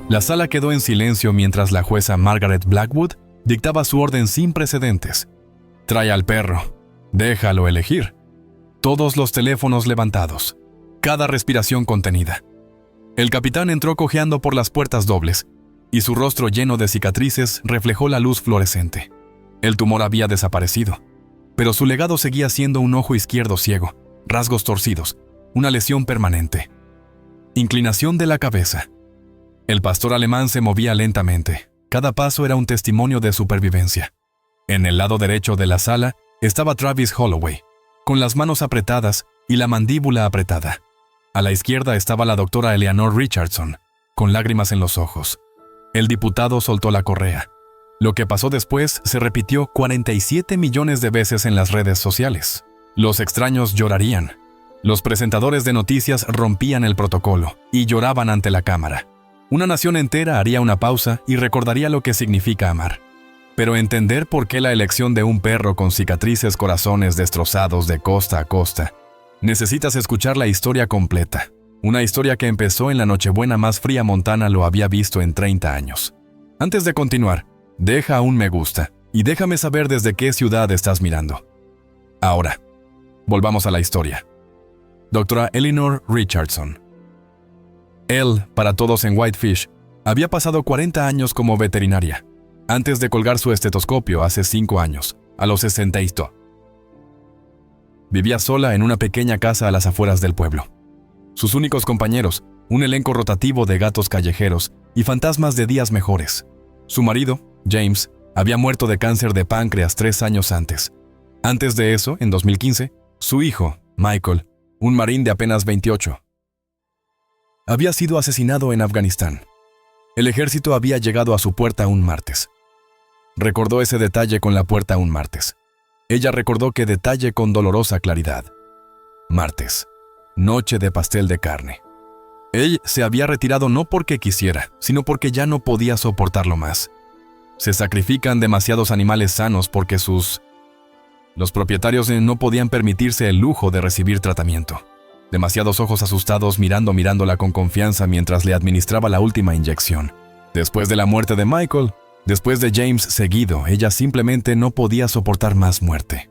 La sala quedó en silencio mientras la jueza Margaret Blackwood dictaba su orden sin precedentes. «Trae al perro. Déjalo elegir». Todos los teléfonos levantados. Cada respiración contenida. El capitán entró cojeando por las puertas dobles, y su rostro lleno de cicatrices reflejó la luz fluorescente. El tumor había desaparecido, pero su legado seguía siendo un ojo izquierdo ciego, rasgos torcidos, una lesión permanente. Inclinación de la cabeza. El pastor alemán se movía lentamente. Cada paso era un testimonio de supervivencia. En el lado derecho de la sala estaba Travis Holloway, con las manos apretadas y la mandíbula apretada. A la izquierda estaba la doctora Eleanor Richardson, con lágrimas en los ojos. El diputado soltó la correa. Lo que pasó después se repitió 47 millones de veces en las redes sociales. Los extraños llorarían. Los presentadores de noticias rompían el protocolo y lloraban ante la cámara. Una nación entera haría una pausa y recordaría lo que significa amar. Pero entender por qué la elección de un perro con cicatrices, corazones destrozados de costa a costa, necesitas escuchar la historia completa. Una historia que empezó en la Nochebuena más fría Montana lo había visto en 30 años. Antes de continuar, deja un me gusta y déjame saber desde qué ciudad estás mirando. Ahora, volvamos a la historia. Doctora Eleanor Richardson. Él, para todos en Whitefish, había pasado 40 años como veterinaria, antes de colgar su estetoscopio hace 5 años, a los 62. Vivía sola en una pequeña casa a las afueras del pueblo. Sus únicos compañeros, un elenco rotativo de gatos callejeros y fantasmas de días mejores. Su marido, James, había muerto de cáncer de páncreas 3 años antes. Antes de eso, en 2015, su hijo, Michael, un marín de apenas 28, había sido asesinado en Afganistán. El ejército había llegado a su puerta un martes. Recordó ese detalle con la puerta un martes. Ella recordó qué detalle con dolorosa claridad. Martes. Noche de pastel de carne. Él se había retirado no porque quisiera, sino porque ya no podía soportarlo más. Se sacrifican demasiados animales sanos porque los propietarios no podían permitirse el lujo de recibir tratamiento. Demasiados ojos asustados mirándola con confianza mientras le administraba la última inyección. Después de la muerte de Michael, después de James seguido, ella simplemente no podía soportar más muerte.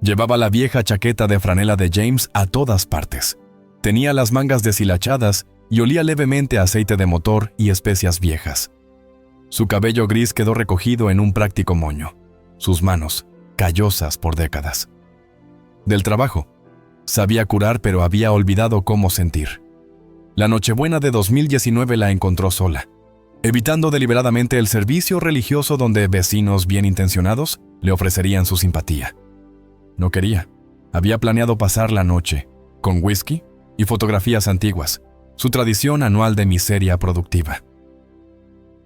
Llevaba la vieja chaqueta de franela de James a todas partes. Tenía las mangas deshilachadas y olía levemente a aceite de motor y especias viejas. Su cabello gris quedó recogido en un práctico moño. Sus manos, callosas por décadas. Del trabajo. Sabía curar, pero había olvidado cómo sentir. La Nochebuena de 2019 la encontró sola, evitando deliberadamente el servicio religioso donde vecinos bien intencionados le ofrecerían su simpatía. No quería. Había planeado pasar la noche, con whisky y fotografías antiguas, su tradición anual de miseria productiva.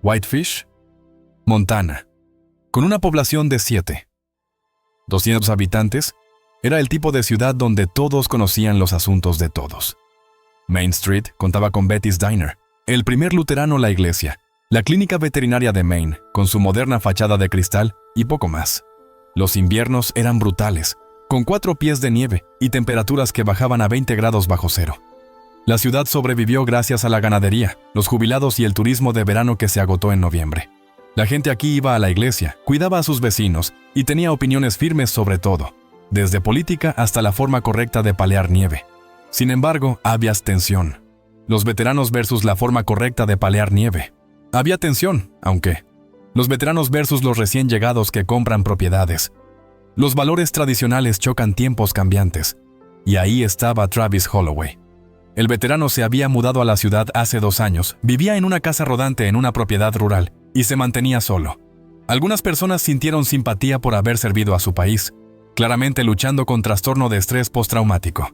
Whitefish, Montana, con una población de 200 habitantes, era el tipo de ciudad donde todos conocían los asuntos de todos. Main Street contaba con Betty's Diner, el primer luterano la iglesia, la clínica veterinaria de Maine, con su moderna fachada de cristal y poco más. Los inviernos eran brutales, con 4 pies de nieve y temperaturas que bajaban a 20 grados bajo cero. La ciudad sobrevivió gracias a la ganadería, los jubilados y el turismo de verano que se agotó en noviembre. La gente aquí iba a la iglesia, cuidaba a sus vecinos y tenía opiniones firmes sobre todo, desde política hasta la forma correcta de palear nieve. Sin embargo, había tensión. Los veteranos versus la forma correcta de palear nieve. Había tensión, aunque los veteranos versus los recién llegados que compran propiedades. Los valores tradicionales chocan tiempos cambiantes. Y ahí estaba Travis Holloway. El veterano se había mudado a la ciudad hace 2 años, vivía en una casa rodante en una propiedad rural y se mantenía solo. Algunas personas sintieron simpatía por haber servido a su país, claramente luchando con trastorno de estrés postraumático.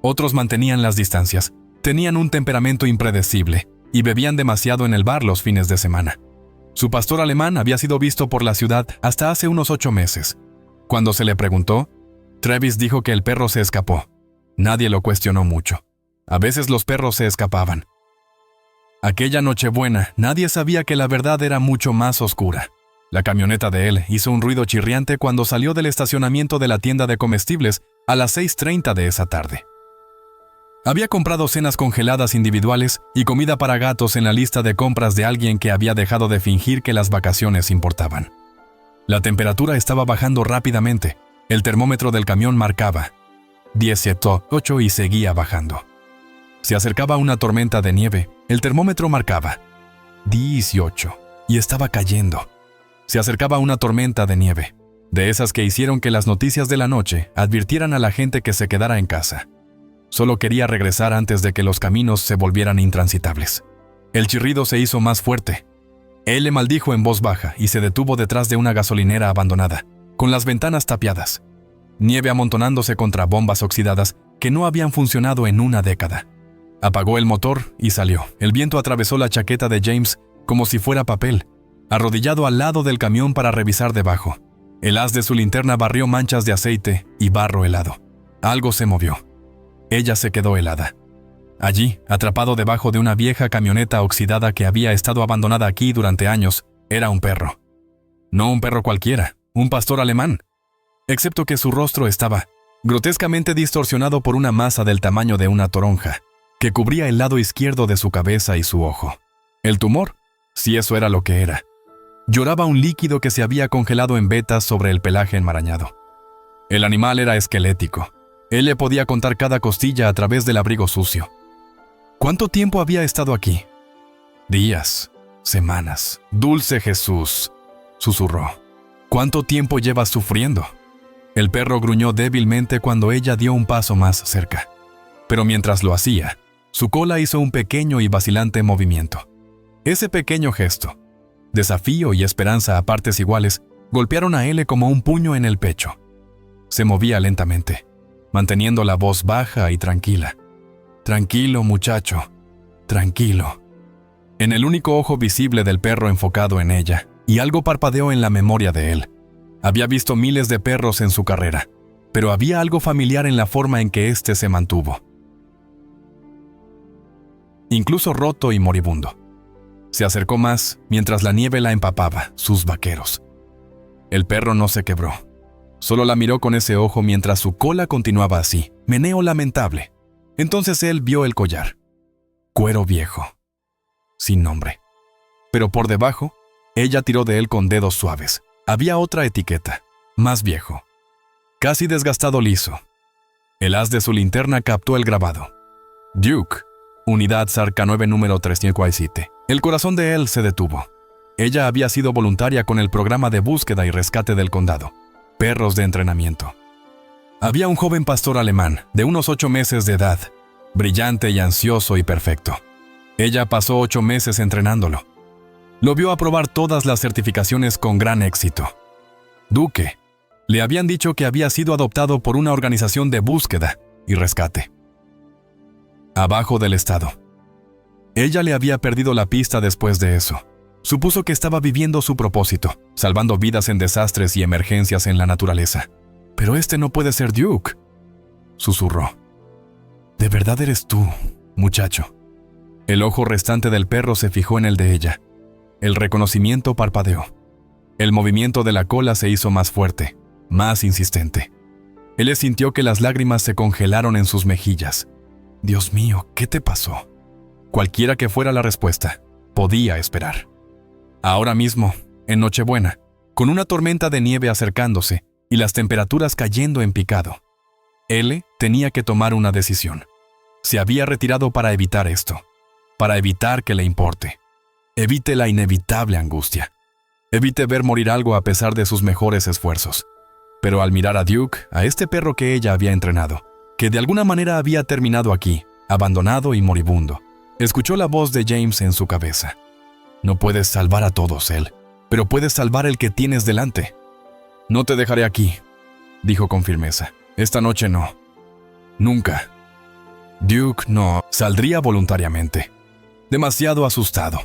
Otros mantenían las distancias, tenían un temperamento impredecible y bebían demasiado en el bar los fines de semana. Su pastor alemán había sido visto por la ciudad hasta hace unos 8 meses. Cuando se le preguntó, Travis dijo que el perro se escapó. Nadie lo cuestionó mucho. A veces los perros se escapaban. Aquella Nochebuena, nadie sabía que la verdad era mucho más oscura. La camioneta de él hizo un ruido chirriante cuando salió del estacionamiento de la tienda de comestibles a las 6:30 de esa tarde. Había comprado cenas congeladas individuales y comida para gatos en la lista de compras de alguien que había dejado de fingir que las vacaciones importaban. La temperatura estaba bajando rápidamente. El termómetro del camión marcaba 18 y seguía bajando. Se acercaba una tormenta de nieve. El termómetro marcaba 18 y estaba cayendo. Se acercaba una tormenta de nieve, de esas que hicieron que las noticias de la noche advirtieran a la gente que se quedara en casa. Solo quería regresar antes de que los caminos se volvieran intransitables. El chirrido se hizo más fuerte. Él le maldijo en voz baja y se detuvo detrás de una gasolinera abandonada, con las ventanas tapiadas. Nieve amontonándose contra bombas oxidadas que no habían funcionado en una década. Apagó el motor y salió. El viento atravesó la chaqueta de James como si fuera papel, arrodillado al lado del camión para revisar debajo. El haz de su linterna barrió manchas de aceite y barro helado. Algo se movió. Ella se quedó helada. Allí, atrapado debajo de una vieja camioneta oxidada que había estado abandonada aquí durante años, era un perro. No un perro cualquiera, un pastor alemán. Excepto que su rostro estaba grotescamente distorsionado por una masa del tamaño de una toronja, que cubría el lado izquierdo de su cabeza y su ojo. El tumor, si eso era lo que era. Lloraba un líquido que se había congelado en vetas sobre el pelaje enmarañado. El animal era esquelético. Él le podía contar cada costilla a través del abrigo sucio. ¿Cuánto tiempo había estado aquí? Días, semanas. Dulce Jesús, susurró. ¿Cuánto tiempo llevas sufriendo? El perro gruñó débilmente cuando ella dio un paso más cerca. Pero mientras lo hacía, su cola hizo un pequeño y vacilante movimiento. Ese pequeño gesto, desafío y esperanza a partes iguales, golpearon a él como un puño en el pecho. Se movía lentamente, manteniendo la voz baja y tranquila. Tranquilo, muchacho, tranquilo. En el único ojo visible del perro enfocado en ella, y algo parpadeó en la memoria de él. Había visto miles de perros en su carrera, pero había algo familiar en la forma en que éste se mantuvo. Incluso roto y moribundo. Se acercó más mientras la nieve la empapaba, sus vaqueros. El perro no se quebró. Solo la miró con ese ojo mientras su cola continuaba así, meneo lamentable. Entonces él vio el collar. Cuero viejo. Sin nombre. Pero por debajo, ella tiró de él con dedos suaves. Había otra etiqueta, más viejo. Casi desgastado liso. El haz de su linterna captó el grabado. Duke, Unidad Sarca 9 número 357. El corazón de él se detuvo. Ella había sido voluntaria con el programa de búsqueda y rescate del condado. Perros de entrenamiento. Había un joven pastor alemán, de unos 8 meses de edad, brillante y ansioso y perfecto. Ella pasó 8 meses entrenándolo. Lo vio aprobar todas las certificaciones con gran éxito. Duke, le habían dicho que había sido adoptado por una organización de búsqueda y rescate. Abajo del estado. Ella le había perdido la pista después de eso. Supuso que estaba viviendo su propósito, salvando vidas en desastres y emergencias en la naturaleza. Pero este no puede ser Duke, susurró. ¿De verdad eres tú, muchacho? El ojo restante del perro se fijó en el de ella. El reconocimiento parpadeó. El movimiento de la cola se hizo más fuerte, más insistente. Él sintió que las lágrimas se congelaron en sus mejillas. Dios mío, ¿qué te pasó? Cualquiera que fuera la respuesta, podía esperar. Ahora mismo, en Nochebuena, con una tormenta de nieve acercándose y las temperaturas cayendo en picado, él tenía que tomar una decisión. Se había retirado para evitar esto, para evitar que le importe. Evite la inevitable angustia. Evite ver morir algo a pesar de sus mejores esfuerzos. Pero al mirar a Duke, a este perro que ella había entrenado, que de alguna manera había terminado aquí, abandonado y moribundo, escuchó la voz de James en su cabeza. No puedes salvar a todos, él, pero puedes salvar el que tienes delante. No te dejaré aquí, dijo con firmeza. Esta noche no. Nunca. Duke no saldría voluntariamente. Demasiado asustado.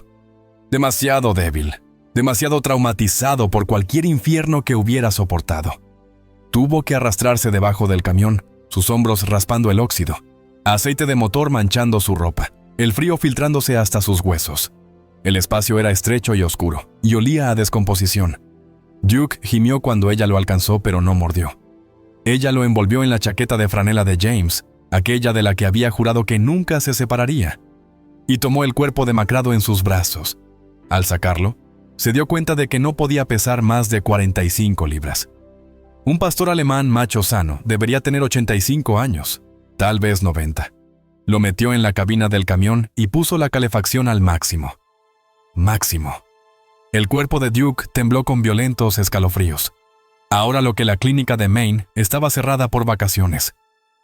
Demasiado débil. Demasiado traumatizado por cualquier infierno que hubiera soportado. Tuvo que arrastrarse debajo del camión, sus hombros raspando el óxido, aceite de motor manchando su ropa, el frío filtrándose hasta sus huesos. El espacio era estrecho y oscuro, y olía a descomposición. Duke gimió cuando ella lo alcanzó, pero no mordió. Ella lo envolvió en la chaqueta de franela de James, aquella de la que había jurado que nunca se separaría, y tomó el cuerpo demacrado en sus brazos. Al sacarlo, se dio cuenta de que no podía pesar más de 45 libras. Un pastor alemán macho sano debería tener 85 años, tal vez 90. Lo metió en la cabina del camión y puso la calefacción al máximo. Máximo. El cuerpo de Duke tembló con violentos escalofríos. Ahora lo que la clínica de Maine estaba cerrada por vacaciones.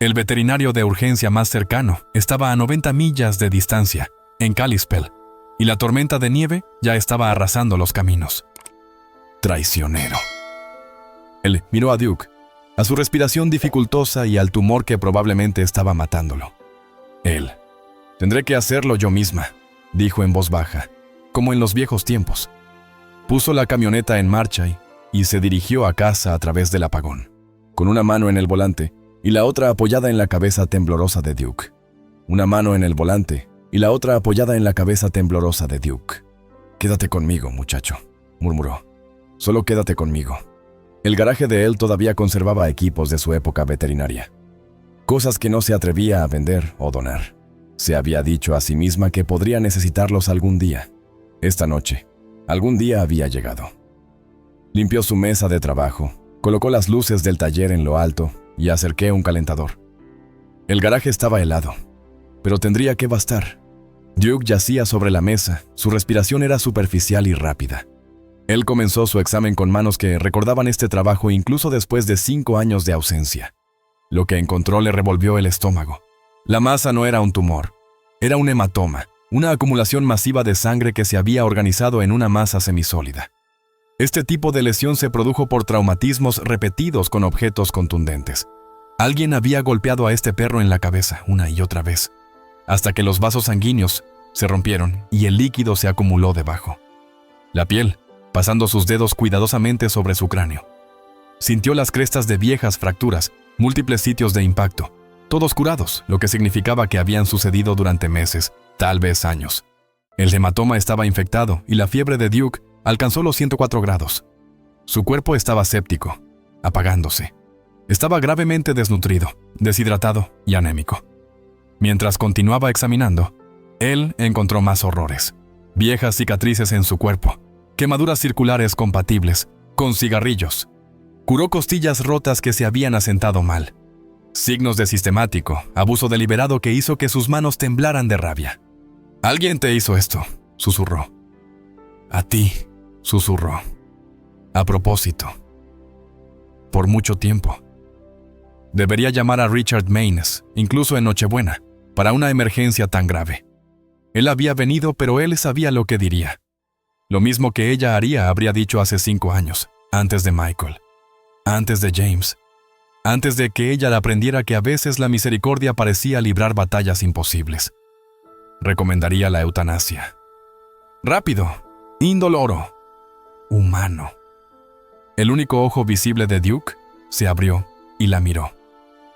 El veterinario de urgencia más cercano estaba a 90 millas de distancia, en Kalispell, y la tormenta de nieve ya estaba arrasando los caminos. Traicionero. Él miró a Duke, a su respiración dificultosa y al tumor que probablemente estaba matándolo. Él. Tendré que hacerlo yo misma, dijo en voz baja, como en los viejos tiempos. Puso la camioneta en marcha y se dirigió a casa a través del apagón, con una mano en el volante y la otra apoyada en la cabeza temblorosa de Duke. Una mano en el volante y la otra apoyada en la cabeza temblorosa de Duke. «Quédate conmigo, muchacho», murmuró. «Solo quédate conmigo». El garaje de él todavía conservaba equipos de su época veterinaria. Cosas que no se atrevía a vender o donar. Se había dicho a sí misma que podría necesitarlos algún día. Esta noche, algún día había llegado. Limpió su mesa de trabajo, colocó las luces del taller en lo alto y acerqué un calentador. El garaje estaba helado, pero tendría que bastar. Duke yacía sobre la mesa, su respiración era superficial y rápida. Él comenzó su examen con manos que recordaban este trabajo incluso después de 5 años de ausencia. Lo que encontró le revolvió el estómago. La masa no era un tumor, era un hematoma, una acumulación masiva de sangre que se había organizado en una masa semisólida. Este tipo de lesión se produjo por traumatismos repetidos con objetos contundentes. Alguien había golpeado a este perro en la cabeza una y otra vez, hasta que los vasos sanguíneos se rompieron y el líquido se acumuló debajo. La piel, pasando sus dedos cuidadosamente sobre su cráneo. Sintió las crestas de viejas fracturas, múltiples sitios de impacto, todos curados, lo que significaba que habían sucedido durante meses, tal vez años. El hematoma estaba infectado y la fiebre de Duke alcanzó los 104 grados. Su cuerpo estaba séptico, apagándose. Estaba gravemente desnutrido, deshidratado y anémico. Mientras continuaba examinando, él encontró más horrores. Viejas cicatrices en su cuerpo, quemaduras circulares compatibles, con cigarrillos. Curó costillas rotas que se habían asentado mal. Signos de sistemático, abuso deliberado que hizo que sus manos temblaran de rabia. «Alguien te hizo esto», susurró. «A ti», susurró. «A propósito. Por mucho tiempo. Debería llamar a Richard Maynes, incluso en Nochebuena, para una emergencia tan grave. Él había venido, pero él sabía lo que diría. Lo mismo que ella habría dicho hace 5 años, antes de Michael, antes de James, antes de que ella aprendiera que a veces la misericordia parecía librar batallas imposibles. Recomendaría la eutanasia. Rápido, indoloro, humano. El único ojo visible de Duke se abrió y la miró.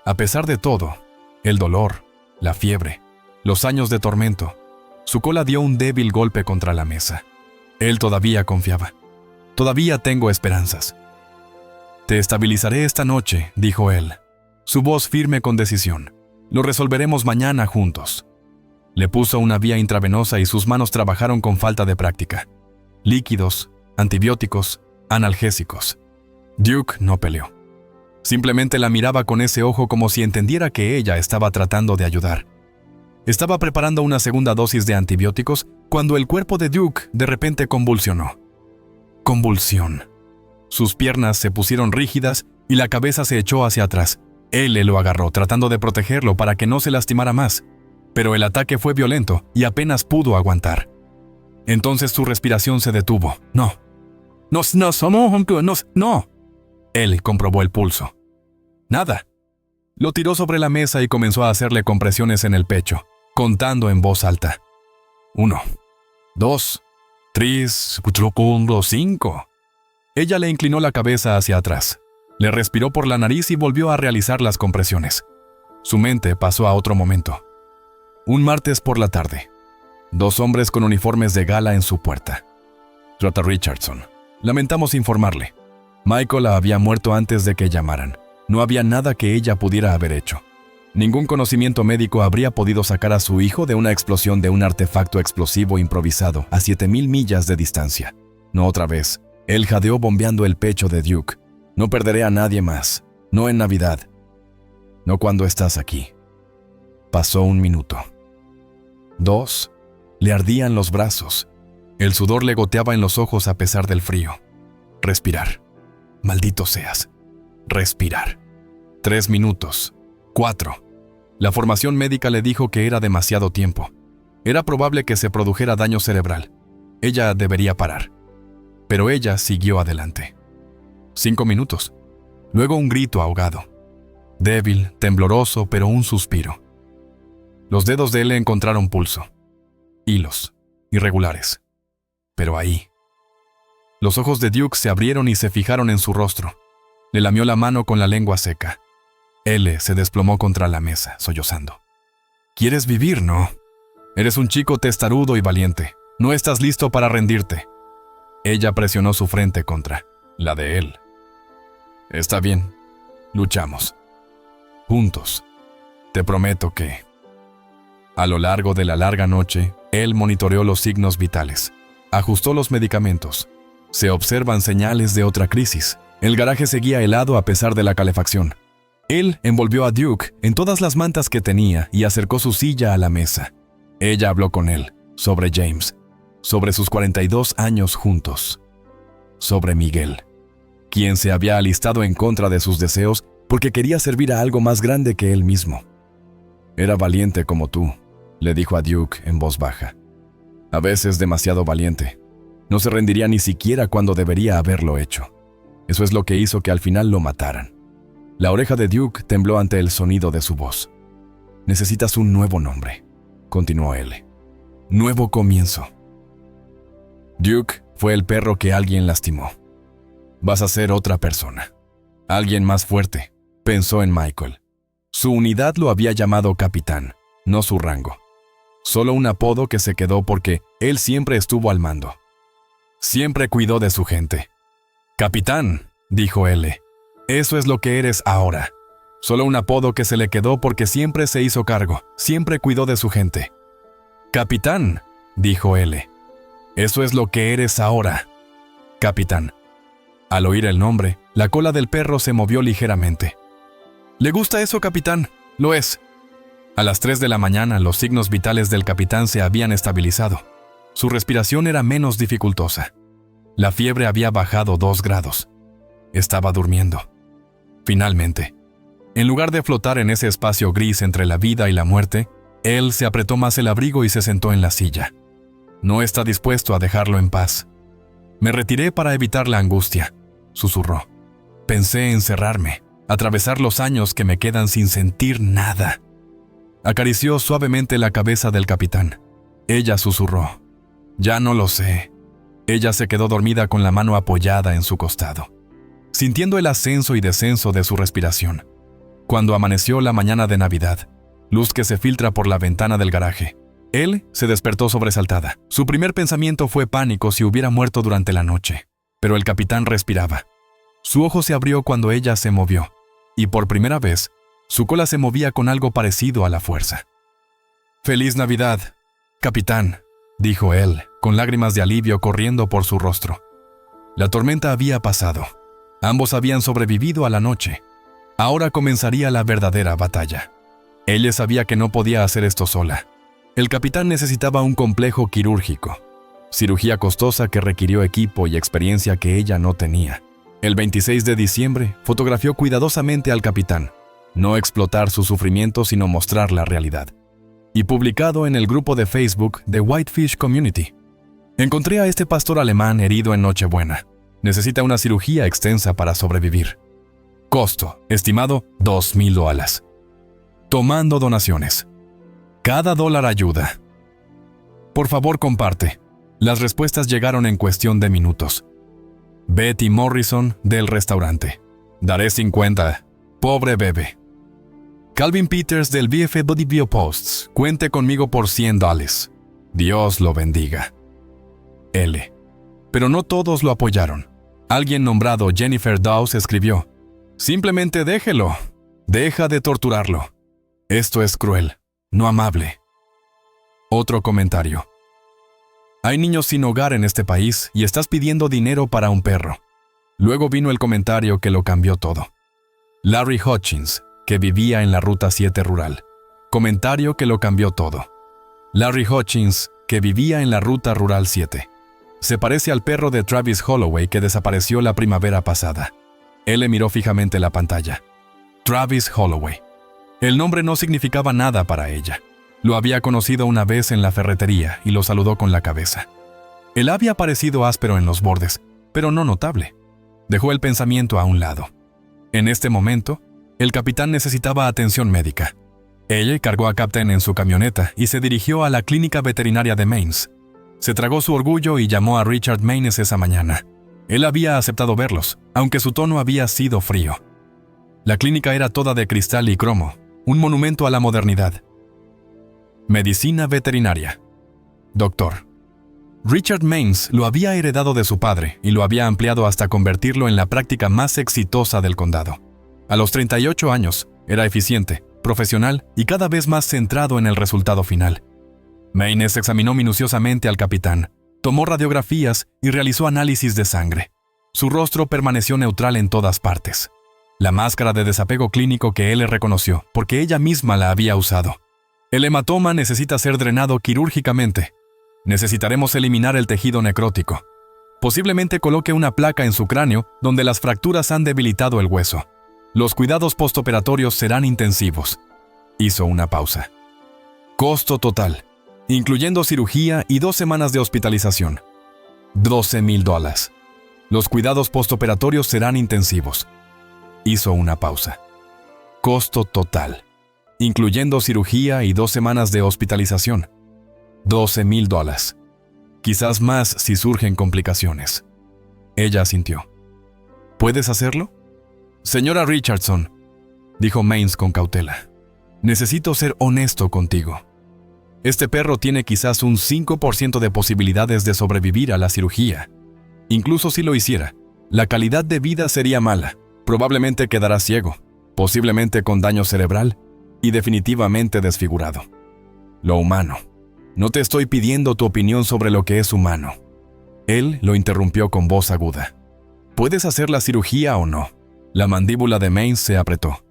A pesar de todo, el dolor, la fiebre, los años de tormento, su cola dio un débil golpe contra la mesa. Él todavía confiaba. «Todavía tengo esperanzas». «Te estabilizaré esta noche», dijo él, su voz firme con decisión. «Lo resolveremos mañana juntos». Le puso una vía intravenosa y sus manos trabajaron con falta de práctica. Líquidos, antibióticos, analgésicos. Duke no peleó. Simplemente la miraba con ese ojo como si entendiera que ella estaba tratando de ayudar. Estaba preparando una segunda dosis de antibióticos cuando el cuerpo de Duke de repente convulsionó. Convulsión. Sus piernas se pusieron rígidas y la cabeza se echó hacia atrás. Él le lo agarró, tratando de protegerlo para que no se lastimara más. Pero el ataque fue violento y apenas pudo aguantar. Entonces su respiración se detuvo. No. Él comprobó el pulso. Nada. Lo tiró sobre la mesa y comenzó a hacerle compresiones en el pecho, contando en voz alta. 1, 2, 3, 4, 5. Ella le inclinó la cabeza hacia atrás. Le respiró por la nariz y volvió a realizar las compresiones. Su mente pasó a otro momento. Un martes por la tarde. 2 hombres con uniformes de gala en su puerta. Trota Richardson. Lamentamos informarle. Michael había muerto antes de que llamaran. No había nada que ella pudiera haber hecho. Ningún conocimiento médico habría podido sacar a su hijo de una explosión de un artefacto explosivo improvisado a 7,000 millas de distancia. No otra vez. Él jadeó bombeando el pecho de Duke. No perderé a nadie más. No en Navidad. No cuando estás aquí. Pasó 1 minuto. 2. Le ardían los brazos. El sudor le goteaba en los ojos a pesar del frío. Respirar. Maldito seas. Respirar. 3 minutos. 4. La formación médica le dijo que era demasiado tiempo. Era probable que se produjera daño cerebral. Ella debería parar. Pero ella siguió adelante. 5 minutos. Luego un grito ahogado. Débil, tembloroso, pero un suspiro. Los dedos de él encontraron pulso. Hilos. Irregulares. Pero ahí. Los ojos de Duke se abrieron y se fijaron en su rostro. Le lamió la mano con la lengua seca. L se desplomó contra la mesa, sollozando. ¿Quieres vivir, no? Eres un chico testarudo y valiente. No estás listo para rendirte. Ella presionó su frente contra la de él. Está bien. Luchamos. Juntos. Te prometo que... A lo largo de la larga noche, él monitoreó los signos vitales. Ajustó los medicamentos. Se observan señales de otra crisis. El garaje seguía helado a pesar de la calefacción. Él envolvió a Duke en todas las mantas que tenía y acercó su silla a la mesa. Ella habló con él, sobre James, sobre sus 42 años juntos, sobre Miguel, quien se había alistado en contra de sus deseos porque quería servir a algo más grande que él mismo. Era valiente como tú, le dijo a Duke en voz baja. A veces demasiado valiente. No se rendiría ni siquiera cuando debería haberlo hecho. Eso es lo que hizo que al final lo mataran. La oreja de Duke tembló ante el sonido de su voz. Necesitas un nuevo nombre, continuó él. Nuevo comienzo. Duke fue el perro que alguien lastimó. Vas a ser otra persona. Alguien más fuerte, pensó en Michael. Su unidad lo había llamado capitán, no su rango. Solo un apodo que se quedó porque él siempre estuvo al mando. Siempre cuidó de su gente. Capitán, dijo él. Eso es lo que eres ahora. Solo un apodo que se le quedó porque siempre se hizo cargo, siempre cuidó de su gente. Capitán, dijo él. Eso es lo que eres ahora. Capitán. Al oír el nombre, la cola del perro se movió ligeramente. ¿Le gusta eso, capitán? Lo es. A las 3 de la mañana, los signos vitales del capitán se habían estabilizado. Su respiración era menos dificultosa. La fiebre había bajado 2 grados. Estaba durmiendo. Finalmente, en lugar de flotar en ese espacio gris entre la vida y la muerte, él se apretó más el abrigo y se sentó en la silla. No está dispuesto a dejarlo en paz. Me retiré para evitar la angustia, susurró. Pensé en cerrarme, atravesar los años que me quedan sin sentir nada. Acarició suavemente la cabeza del capitán. Ella susurró. Ya no lo sé. Ella se quedó dormida con la mano apoyada en su costado, sintiendo el ascenso y descenso de su respiración. Cuando amaneció la mañana de Navidad, luz que se filtra por la ventana del garaje, él se despertó sobresaltada. Su primer pensamiento fue pánico si hubiera muerto durante la noche, pero el capitán respiraba. Su ojo se abrió cuando ella se movió, y por primera vez, su cola se movía con algo parecido a la fuerza. «Feliz Navidad, capitán», dijo él, con lágrimas de alivio corriendo por su rostro. La tormenta había pasado. Ambos habían sobrevivido a la noche. Ahora comenzaría la verdadera batalla. Ella sabía que no podía hacer esto sola. El capitán necesitaba un complejo quirúrgico. Cirugía costosa que requirió equipo y experiencia que ella no tenía. El 26 de diciembre, fotografió cuidadosamente al capitán. No explotar su sufrimiento, sino mostrar la realidad. Y publicado en el grupo de Facebook de Whitefish Community. Encontré a este pastor alemán herido en Nochebuena. Necesita una cirugía extensa para sobrevivir. Costo, estimado, $2,000. Tomando donaciones. Cada dólar ayuda. Por favor, comparte. Las respuestas llegaron en cuestión de minutos. Betty Morrison, del restaurante. Daré 50. Pobre bebé. Calvin Peters, del VFW Bio Posts. Cuente conmigo por $100. Dios lo bendiga. L. Pero no todos lo apoyaron. Alguien nombrado Jennifer Dawes escribió: simplemente déjelo. Deja de torturarlo. Esto es cruel, no amable. Otro comentario. Hay niños sin hogar en este país y estás pidiendo dinero para un perro. Luego vino el comentario que lo cambió todo. Larry Hutchins, que vivía en la Ruta 7 rural. Comentario que lo cambió todo. Larry Hutchins, que vivía en la Ruta Rural 7. Se parece al perro de Travis Holloway que desapareció la primavera pasada. Él le miró fijamente la pantalla. Travis Holloway. El nombre no significaba nada para ella. Lo había conocido una vez en la ferretería y lo saludó con la cabeza. Él había parecido áspero en los bordes, pero no notable. Dejó el pensamiento a un lado. En este momento, el capitán necesitaba atención médica. Ella cargó a Captain en su camioneta y se dirigió a la clínica veterinaria de Maines. Se tragó su orgullo y llamó a Richard Maines esa mañana. Él había aceptado verlos, aunque su tono había sido frío. La clínica era toda de cristal y cromo, un monumento a la modernidad. Medicina veterinaria. Doctor. Richard Maines lo había heredado de su padre y lo había ampliado hasta convertirlo en la práctica más exitosa del condado. A los 38 años, era eficiente, profesional y cada vez más centrado en el resultado final. Maines examinó minuciosamente al capitán, tomó radiografías y realizó análisis de sangre. Su rostro permaneció neutral en todas partes. La máscara de desapego clínico que él le reconoció, porque ella misma la había usado. El hematoma necesita ser drenado quirúrgicamente. Necesitaremos eliminar el tejido necrótico. Posiblemente coloque una placa en su cráneo donde las fracturas han debilitado el hueso. Los cuidados postoperatorios serán intensivos. Hizo una pausa. Costo total, incluyendo cirugía y 2 semanas de hospitalización. $12,000. Los cuidados postoperatorios serán intensivos. Hizo una pausa. Costo total, incluyendo cirugía y 2 semanas de hospitalización. $12,000. Quizás más si surgen complicaciones. Ella asintió. ¿Puedes hacerlo? Señora Richardson, dijo Maines con cautela. Necesito ser honesto contigo. Este perro tiene quizás un 5% de posibilidades de sobrevivir a la cirugía. Incluso si lo hiciera, la calidad de vida sería mala. Probablemente quedará ciego, posiblemente con daño cerebral y definitivamente desfigurado. Lo humano. No te estoy pidiendo tu opinión sobre lo que es humano. Él lo interrumpió con voz aguda. ¿Puedes hacer la cirugía o no? La mandíbula de Maines se apretó.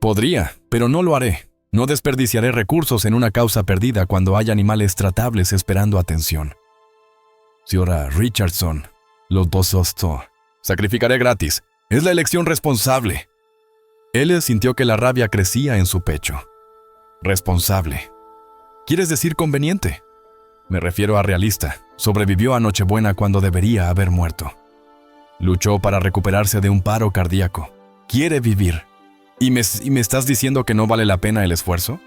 Podría, pero no lo haré. No desperdiciaré recursos en una causa perdida cuando hay animales tratables esperando atención. Señora Richardson, los dos sosto. Sacrificaré gratis. Es la elección responsable. Él sintió que la rabia crecía en su pecho. Responsable. ¿Quieres decir conveniente? Me refiero a realista. Sobrevivió a Nochebuena cuando debería haber muerto. Luchó para recuperarse de un paro cardíaco. Quiere vivir. ¿Y me estás diciendo que no vale la pena el esfuerzo?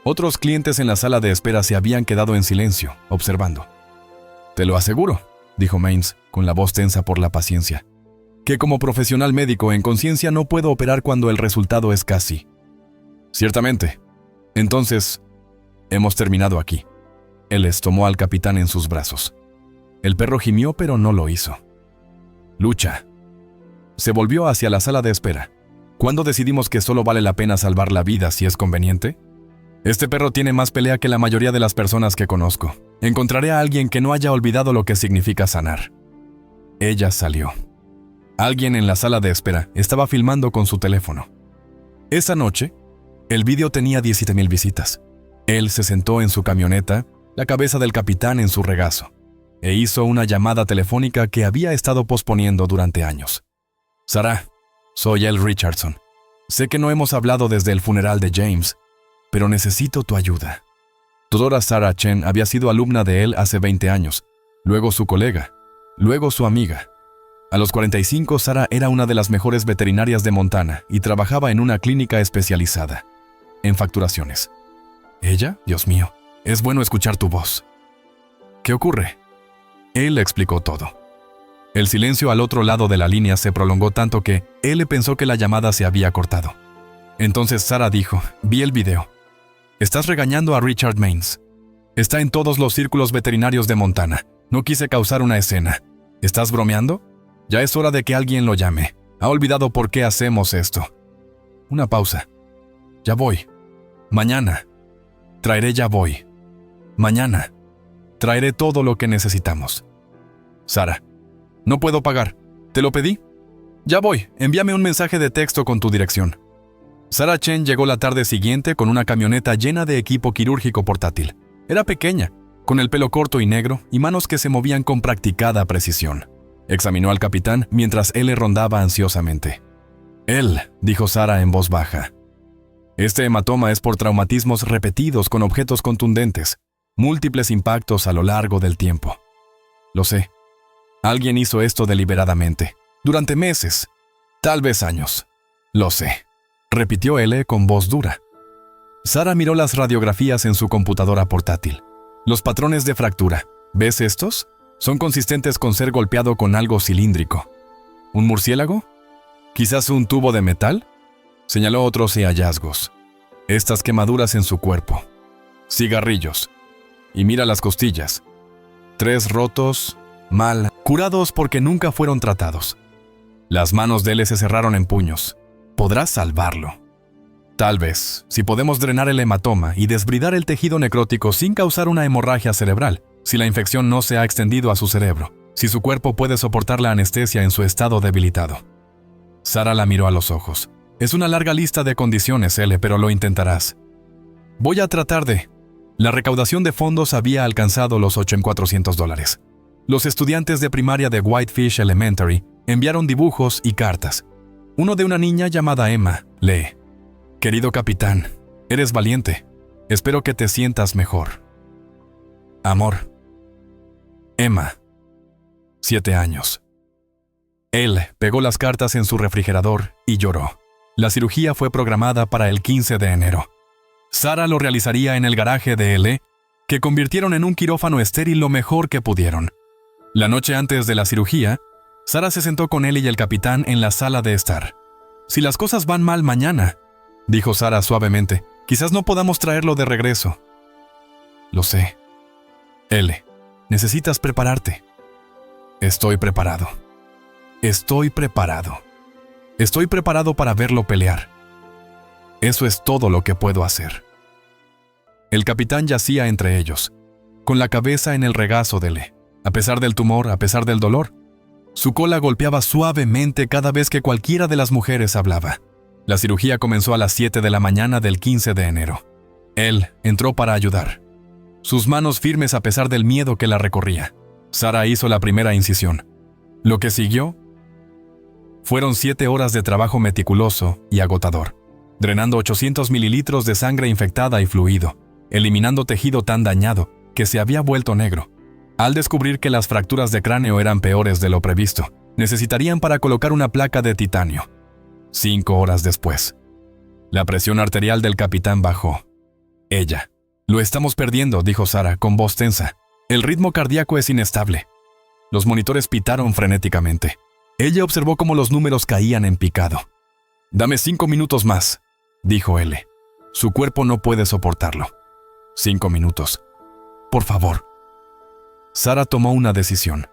Otros clientes en la sala de espera se habían quedado en silencio, observando. Te lo aseguro, dijo Maines, con la voz tensa por la paciencia, que como profesional médico en conciencia no puedo operar cuando el resultado es casi. Ciertamente. Entonces, hemos terminado aquí. Él les tomó al capitán en sus brazos. El perro gimió, pero no lo hizo. Lucha. Se volvió hacia la sala de espera. ¿Cuándo decidimos que solo vale la pena salvar la vida si es conveniente? Este perro tiene más pelea que la mayoría de las personas que conozco. Encontraré a alguien que no haya olvidado lo que significa sanar. Ella salió. Alguien en la sala de espera estaba filmando con su teléfono. Esa noche, el vídeo tenía 17,000 visitas. Él se sentó en su camioneta, la cabeza del capitán en su regazo, e hizo una llamada telefónica que había estado posponiendo durante años. Sarah, soy El Richardson. Sé que no hemos hablado desde el funeral de James, pero necesito tu ayuda. Doctora Sarah Chen había sido alumna de él hace 20 años, luego su colega, luego su amiga. A los 45, Sarah era una de las mejores veterinarias de Montana y trabajaba en una clínica especializada en facturaciones. ¿Ella? Dios mío, es bueno escuchar tu voz. ¿Qué ocurre? Él le explicó todo. El silencio al otro lado de la línea se prolongó tanto que él pensó que la llamada se había cortado. Entonces Sarah dijo, vi el video. Estás regañando a Richard Maines. Está en todos los círculos veterinarios de Montana. No quise causar una escena. ¿Estás bromeando? Ya es hora de que alguien lo llame. Ha olvidado por qué hacemos esto. Una pausa. Ya voy. Mañana. Traeré, ya voy. Mañana. Traeré todo lo que necesitamos. Sara. No puedo pagar. ¿Te lo pedí? Ya voy. Envíame un mensaje de texto con tu dirección. Sarah Chen llegó la tarde siguiente con una camioneta llena de equipo quirúrgico portátil. Era pequeña, con el pelo corto y negro y manos que se movían con practicada precisión. Examinó al capitán mientras él le rondaba ansiosamente. Él, dijo Sarah en voz baja. Este hematoma es por traumatismos repetidos con objetos contundentes, múltiples impactos a lo largo del tiempo. Lo sé. Alguien hizo esto deliberadamente, durante meses, tal vez años. Lo sé, repitió L con voz dura. Sarah miró las radiografías en su computadora portátil. Los patrones de fractura, ¿ves estos? Son consistentes con ser golpeado con algo cilíndrico. ¿Un murciélago? ¿Quizás un tubo de metal? Señaló otros hallazgos. Estas quemaduras en su cuerpo. Cigarrillos. Y mira las costillas. 3 rotos, mal, curados porque nunca fueron tratados. Las manos de él se cerraron en puños. ¿Podrás salvarlo? Tal vez, si podemos drenar el hematoma y desbridar el tejido necrótico sin causar una hemorragia cerebral, si la infección no se ha extendido a su cerebro, si su cuerpo puede soportar la anestesia en su estado debilitado. Sarah la miró a los ojos. Es una larga lista de condiciones, L, pero lo intentarás. Voy a tratar de... La recaudación de fondos había alcanzado los $8,400. Los estudiantes de primaria de Whitefish Elementary enviaron dibujos y cartas. Uno de una niña llamada Emma lee: Querido capitán, eres valiente. Espero que te sientas mejor. Amor. Emma, 7 años. Él pegó las cartas en su refrigerador y lloró. La cirugía fue programada para el 15 de enero. Sarah lo realizaría en el garaje de L, que convirtieron en un quirófano estéril lo mejor que pudieron. La noche antes de la cirugía, Sarah se sentó con él y el capitán en la sala de estar. Si las cosas van mal mañana, dijo Sarah suavemente, quizás no podamos traerlo de regreso. Lo sé. L, necesitas prepararte. Estoy preparado. Estoy preparado. Estoy preparado para verlo pelear. Eso es todo lo que puedo hacer. El capitán yacía entre ellos, con la cabeza en el regazo de L. A pesar del tumor, a pesar del dolor, su cola golpeaba suavemente cada vez que cualquiera de las mujeres hablaba. La cirugía comenzó a las 7 de la mañana del 15 de enero. Él entró para ayudar. Sus manos firmes a pesar del miedo que la recorría. Sarah hizo la primera incisión. Lo que siguió fueron 7 horas de trabajo meticuloso y agotador, drenando 800 mililitros de sangre infectada y fluido, eliminando tejido tan dañado que se había vuelto negro. Al descubrir que las fracturas de cráneo eran peores de lo previsto, necesitarían para colocar una placa de titanio. 5 horas después, la presión arterial del capitán bajó. Ella. Lo estamos perdiendo, dijo Sarah con voz tensa. El ritmo cardíaco es inestable. Los monitores pitaron frenéticamente. Ella observó cómo los números caían en picado. Dame 5 minutos más, dijo L. Su cuerpo no puede soportarlo. 5 minutos. Por favor. Sarah tomó una decisión.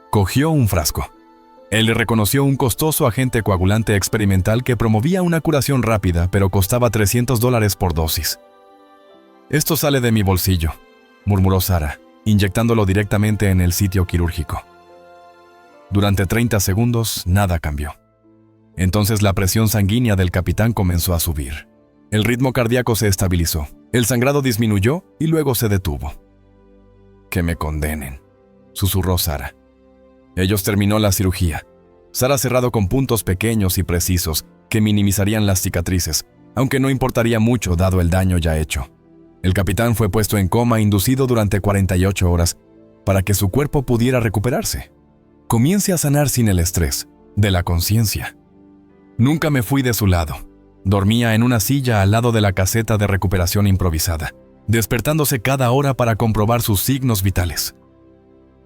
Cogió un frasco. Él le reconoció un costoso agente coagulante experimental que promovía una curación rápida, pero costaba $300 por dosis. Esto sale de mi bolsillo, murmuró Sarah, inyectándolo directamente en el sitio quirúrgico. Durante 30 segundos, nada cambió. Entonces la presión sanguínea del capitán comenzó a subir. El ritmo cardíaco se estabilizó, el sangrado disminuyó y luego se detuvo. «Que me condenen», susurró Sarah. Ellos terminó la cirugía. Sarah cerrado con puntos pequeños y precisos que minimizarían las cicatrices, aunque no importaría mucho dado el daño ya hecho. El capitán fue puesto en coma inducido durante 48 horas para que su cuerpo pudiera recuperarse. Comience a sanar sin el estrés de la conciencia. Nunca me fui de su lado. Dormía en una silla al lado de la caseta de recuperación improvisada, despertándose cada hora para comprobar sus signos vitales.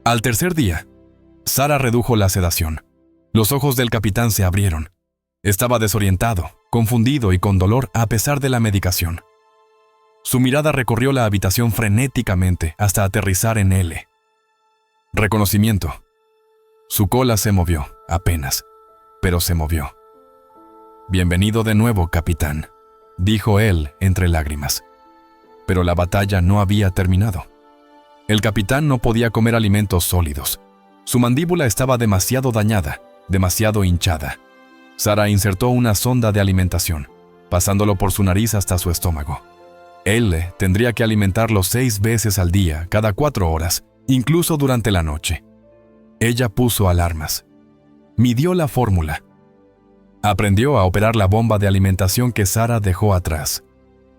Al tercer día, Sarah redujo la sedación. Los ojos del capitán se abrieron. Estaba desorientado, confundido y con dolor a pesar de la medicación. Su mirada recorrió la habitación frenéticamente hasta aterrizar en L. Reconocimiento. Su cola se movió, apenas, pero se movió. Bienvenido de nuevo, capitán. dijo él entre lágrimas. Pero la batalla no había terminado. El capitán no podía comer alimentos sólidos. Su mandíbula estaba demasiado dañada, demasiado hinchada. Sarah insertó una sonda de alimentación, pasándolo por su nariz hasta su estómago. Él tendría que alimentarlo 6 veces al día, cada 4 horas, incluso durante la noche. Ella puso alarmas. Midió la fórmula. Aprendió a operar la bomba de alimentación que Sarah dejó atrás.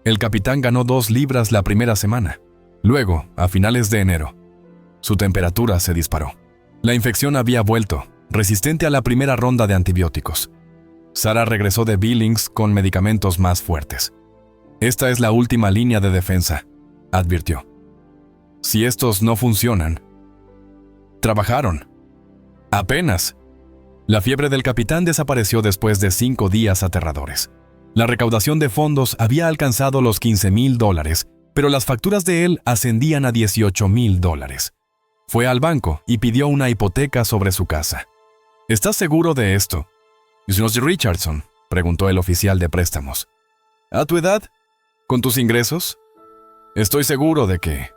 El capitán ganó 2 libras la primera semana. Luego, a finales de enero, su temperatura se disparó. La infección había vuelto, resistente a la primera ronda de antibióticos. Sarah regresó de Billings con medicamentos más fuertes. Esta es la última línea de defensa, advirtió. Si estos no funcionan. Trabajaron. Apenas. La fiebre del capitán desapareció después de 5 días aterradores. La recaudación de fondos había alcanzado los $15,000, pero las facturas de él ascendían a $18,000. Fue al banco y pidió una hipoteca sobre su casa. ¿Estás seguro de esto? Señor Richardson, preguntó el oficial de préstamos. ¿A tu edad? ¿Con tus ingresos? Estoy seguro de que...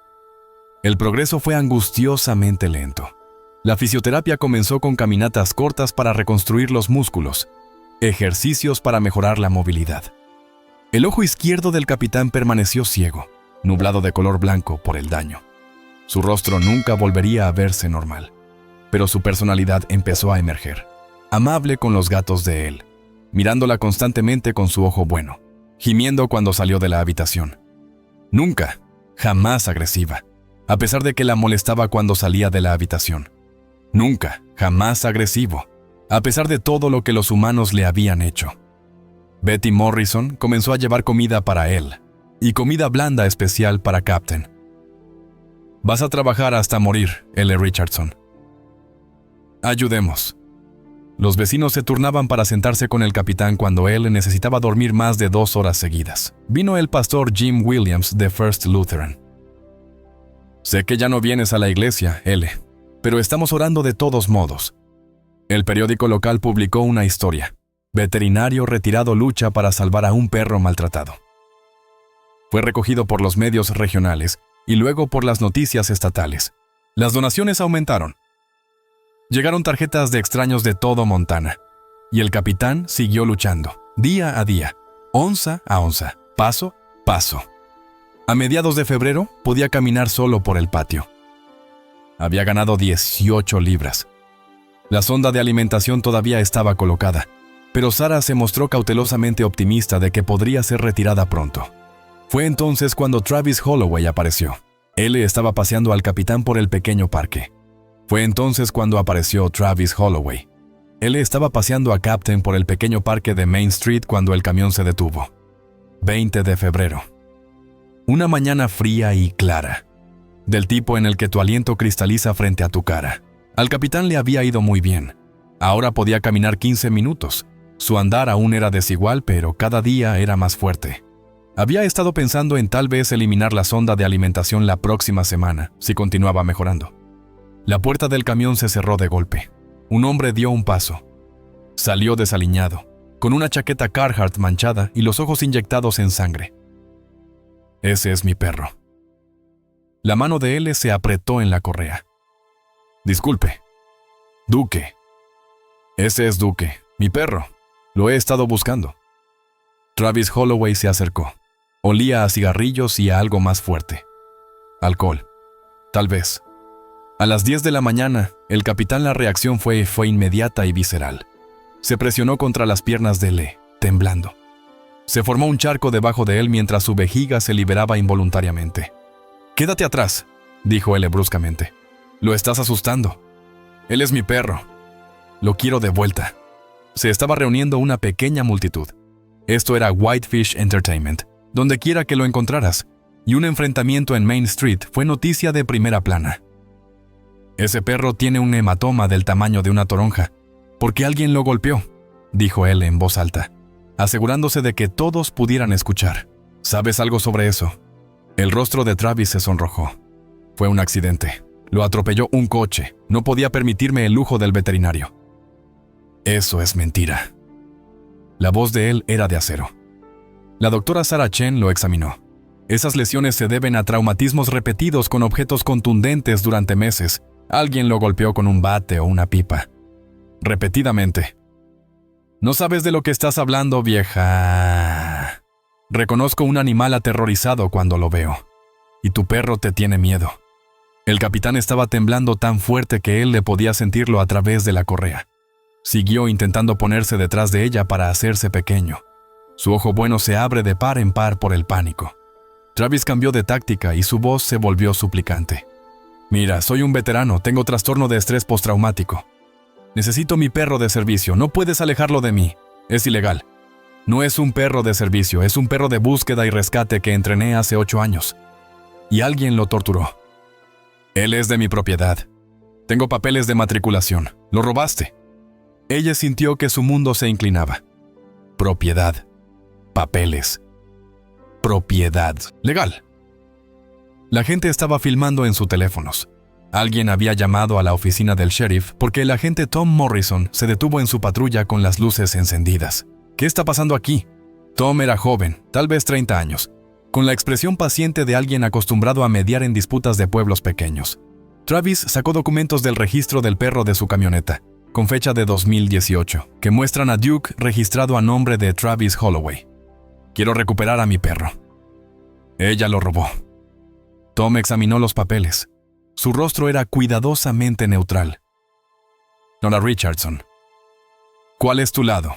El progreso fue angustiosamente lento. La fisioterapia comenzó con caminatas cortas para reconstruir los músculos, ejercicios para mejorar la movilidad. El ojo izquierdo del capitán permaneció ciego, nublado de color blanco por el daño. Su rostro nunca volvería a verse normal, pero su personalidad empezó a emerger, amable con los gatos de él, mirándola constantemente con su ojo bueno, gimiendo cuando salió de la habitación. Nunca, jamás agresiva, a pesar de que la molestaba cuando salía de la habitación. Nunca, jamás agresivo, a pesar de todo lo que los humanos le habían hecho. Betty Morrison comenzó a llevar comida para él, y comida blanda especial para Captain. Vas a trabajar hasta morir, L. Richardson. Ayudemos. Los vecinos se turnaban para sentarse con el capitán cuando él necesitaba dormir más de 2 horas seguidas. Vino el pastor Jim Williams de First Lutheran. Sé que ya no vienes a la iglesia, L., pero estamos orando de todos modos. El periódico local publicó una historia. Veterinario retirado lucha para salvar a un perro maltratado. Fue recogido por los medios regionales y luego por las noticias estatales. Las donaciones aumentaron. Llegaron tarjetas de extraños de todo Montana, y el capitán siguió luchando, día a día, onza a onza, paso a paso. A mediados de febrero podía caminar solo por el patio. Había ganado 18 libras. La sonda de alimentación todavía estaba colocada, pero Sarah se mostró cautelosamente optimista de que podría ser retirada pronto. Fue entonces cuando Travis Holloway apareció. Él estaba paseando al capitán por el pequeño parque. Fue entonces cuando apareció Travis Holloway. Él estaba paseando a Captain por el pequeño parque de Main Street cuando el camión se detuvo. 20 de febrero. Una mañana fría y clara, del tipo en el que tu aliento cristaliza frente a tu cara. Al capitán le había ido muy bien. Ahora podía caminar 15 minutos. Su andar aún era desigual, pero cada día era más fuerte. Había estado pensando en tal vez eliminar la sonda de alimentación la próxima semana, si continuaba mejorando. La puerta del camión se cerró de golpe. Un hombre dio un paso. Salió desaliñado, con una chaqueta Carhartt manchada y los ojos inyectados en sangre. Ese es mi perro. La mano de él se apretó en la correa. Disculpe. Duque. Ese es Duque, mi perro. Lo he estado buscando. Travis Holloway se acercó. Olía a cigarrillos y a algo más fuerte. Alcohol. Tal vez. A las 10 de la mañana, el capitán la reacción fue inmediata y visceral. Se presionó contra las piernas de L, temblando. Se formó un charco debajo de él mientras su vejiga se liberaba involuntariamente. «Quédate atrás», dijo L bruscamente. «Lo estás asustando. Él es mi perro. Lo quiero de vuelta». Se estaba reuniendo una pequeña multitud. Esto era Whitefish Entertainment, donde quiera que lo encontraras, y un enfrentamiento en Main Street fue noticia de primera plana. «Ese perro tiene un hematoma del tamaño de una toronja, porque alguien lo golpeó», dijo él en voz alta, asegurándose de que todos pudieran escuchar. «¿Sabes algo sobre eso?» El rostro de Travis se sonrojó. «Fue un accidente. Lo atropelló un coche. No podía permitirme el lujo del veterinario». «Eso es mentira». La voz de él era de acero. La doctora Sarah Chen lo examinó. Esas lesiones se deben a traumatismos repetidos con objetos contundentes durante meses. Alguien lo golpeó con un bate o una pipa. Repetidamente. No sabes de lo que estás hablando, vieja. Reconozco un animal aterrorizado cuando lo veo. Y tu perro te tiene miedo. El capitán estaba temblando tan fuerte que él le podía sentirlo a través de la correa. Siguió intentando ponerse detrás de ella para hacerse pequeño. Su ojo bueno se abre de par en par por el pánico. Travis cambió de táctica y su voz se volvió suplicante. Mira, soy un veterano, tengo trastorno de estrés postraumático. Necesito mi perro de servicio, no puedes alejarlo de mí. Es ilegal. No es un perro de servicio, es un perro de búsqueda y rescate que entrené hace 8 años. Y alguien lo torturó. Él es de mi propiedad. Tengo papeles de matriculación. Lo robaste. Ella sintió que su mundo se inclinaba. Propiedad. Papeles. Propiedad. Legal. La gente estaba filmando en sus teléfonos. Alguien había llamado a la oficina del sheriff porque el agente Tom Morrison se detuvo en su patrulla con las luces encendidas. ¿Qué está pasando aquí? Tom era joven, tal vez 30 años, con la expresión paciente de alguien acostumbrado a mediar en disputas de pueblos pequeños. Travis sacó documentos del registro del perro de su camioneta, con fecha de 2018, que muestran a Duke registrado a nombre de Travis Holloway. Quiero recuperar a mi perro. Ella lo robó. Tom examinó los papeles. Su rostro era cuidadosamente neutral. Nora Richardson. ¿Cuál es tu lado?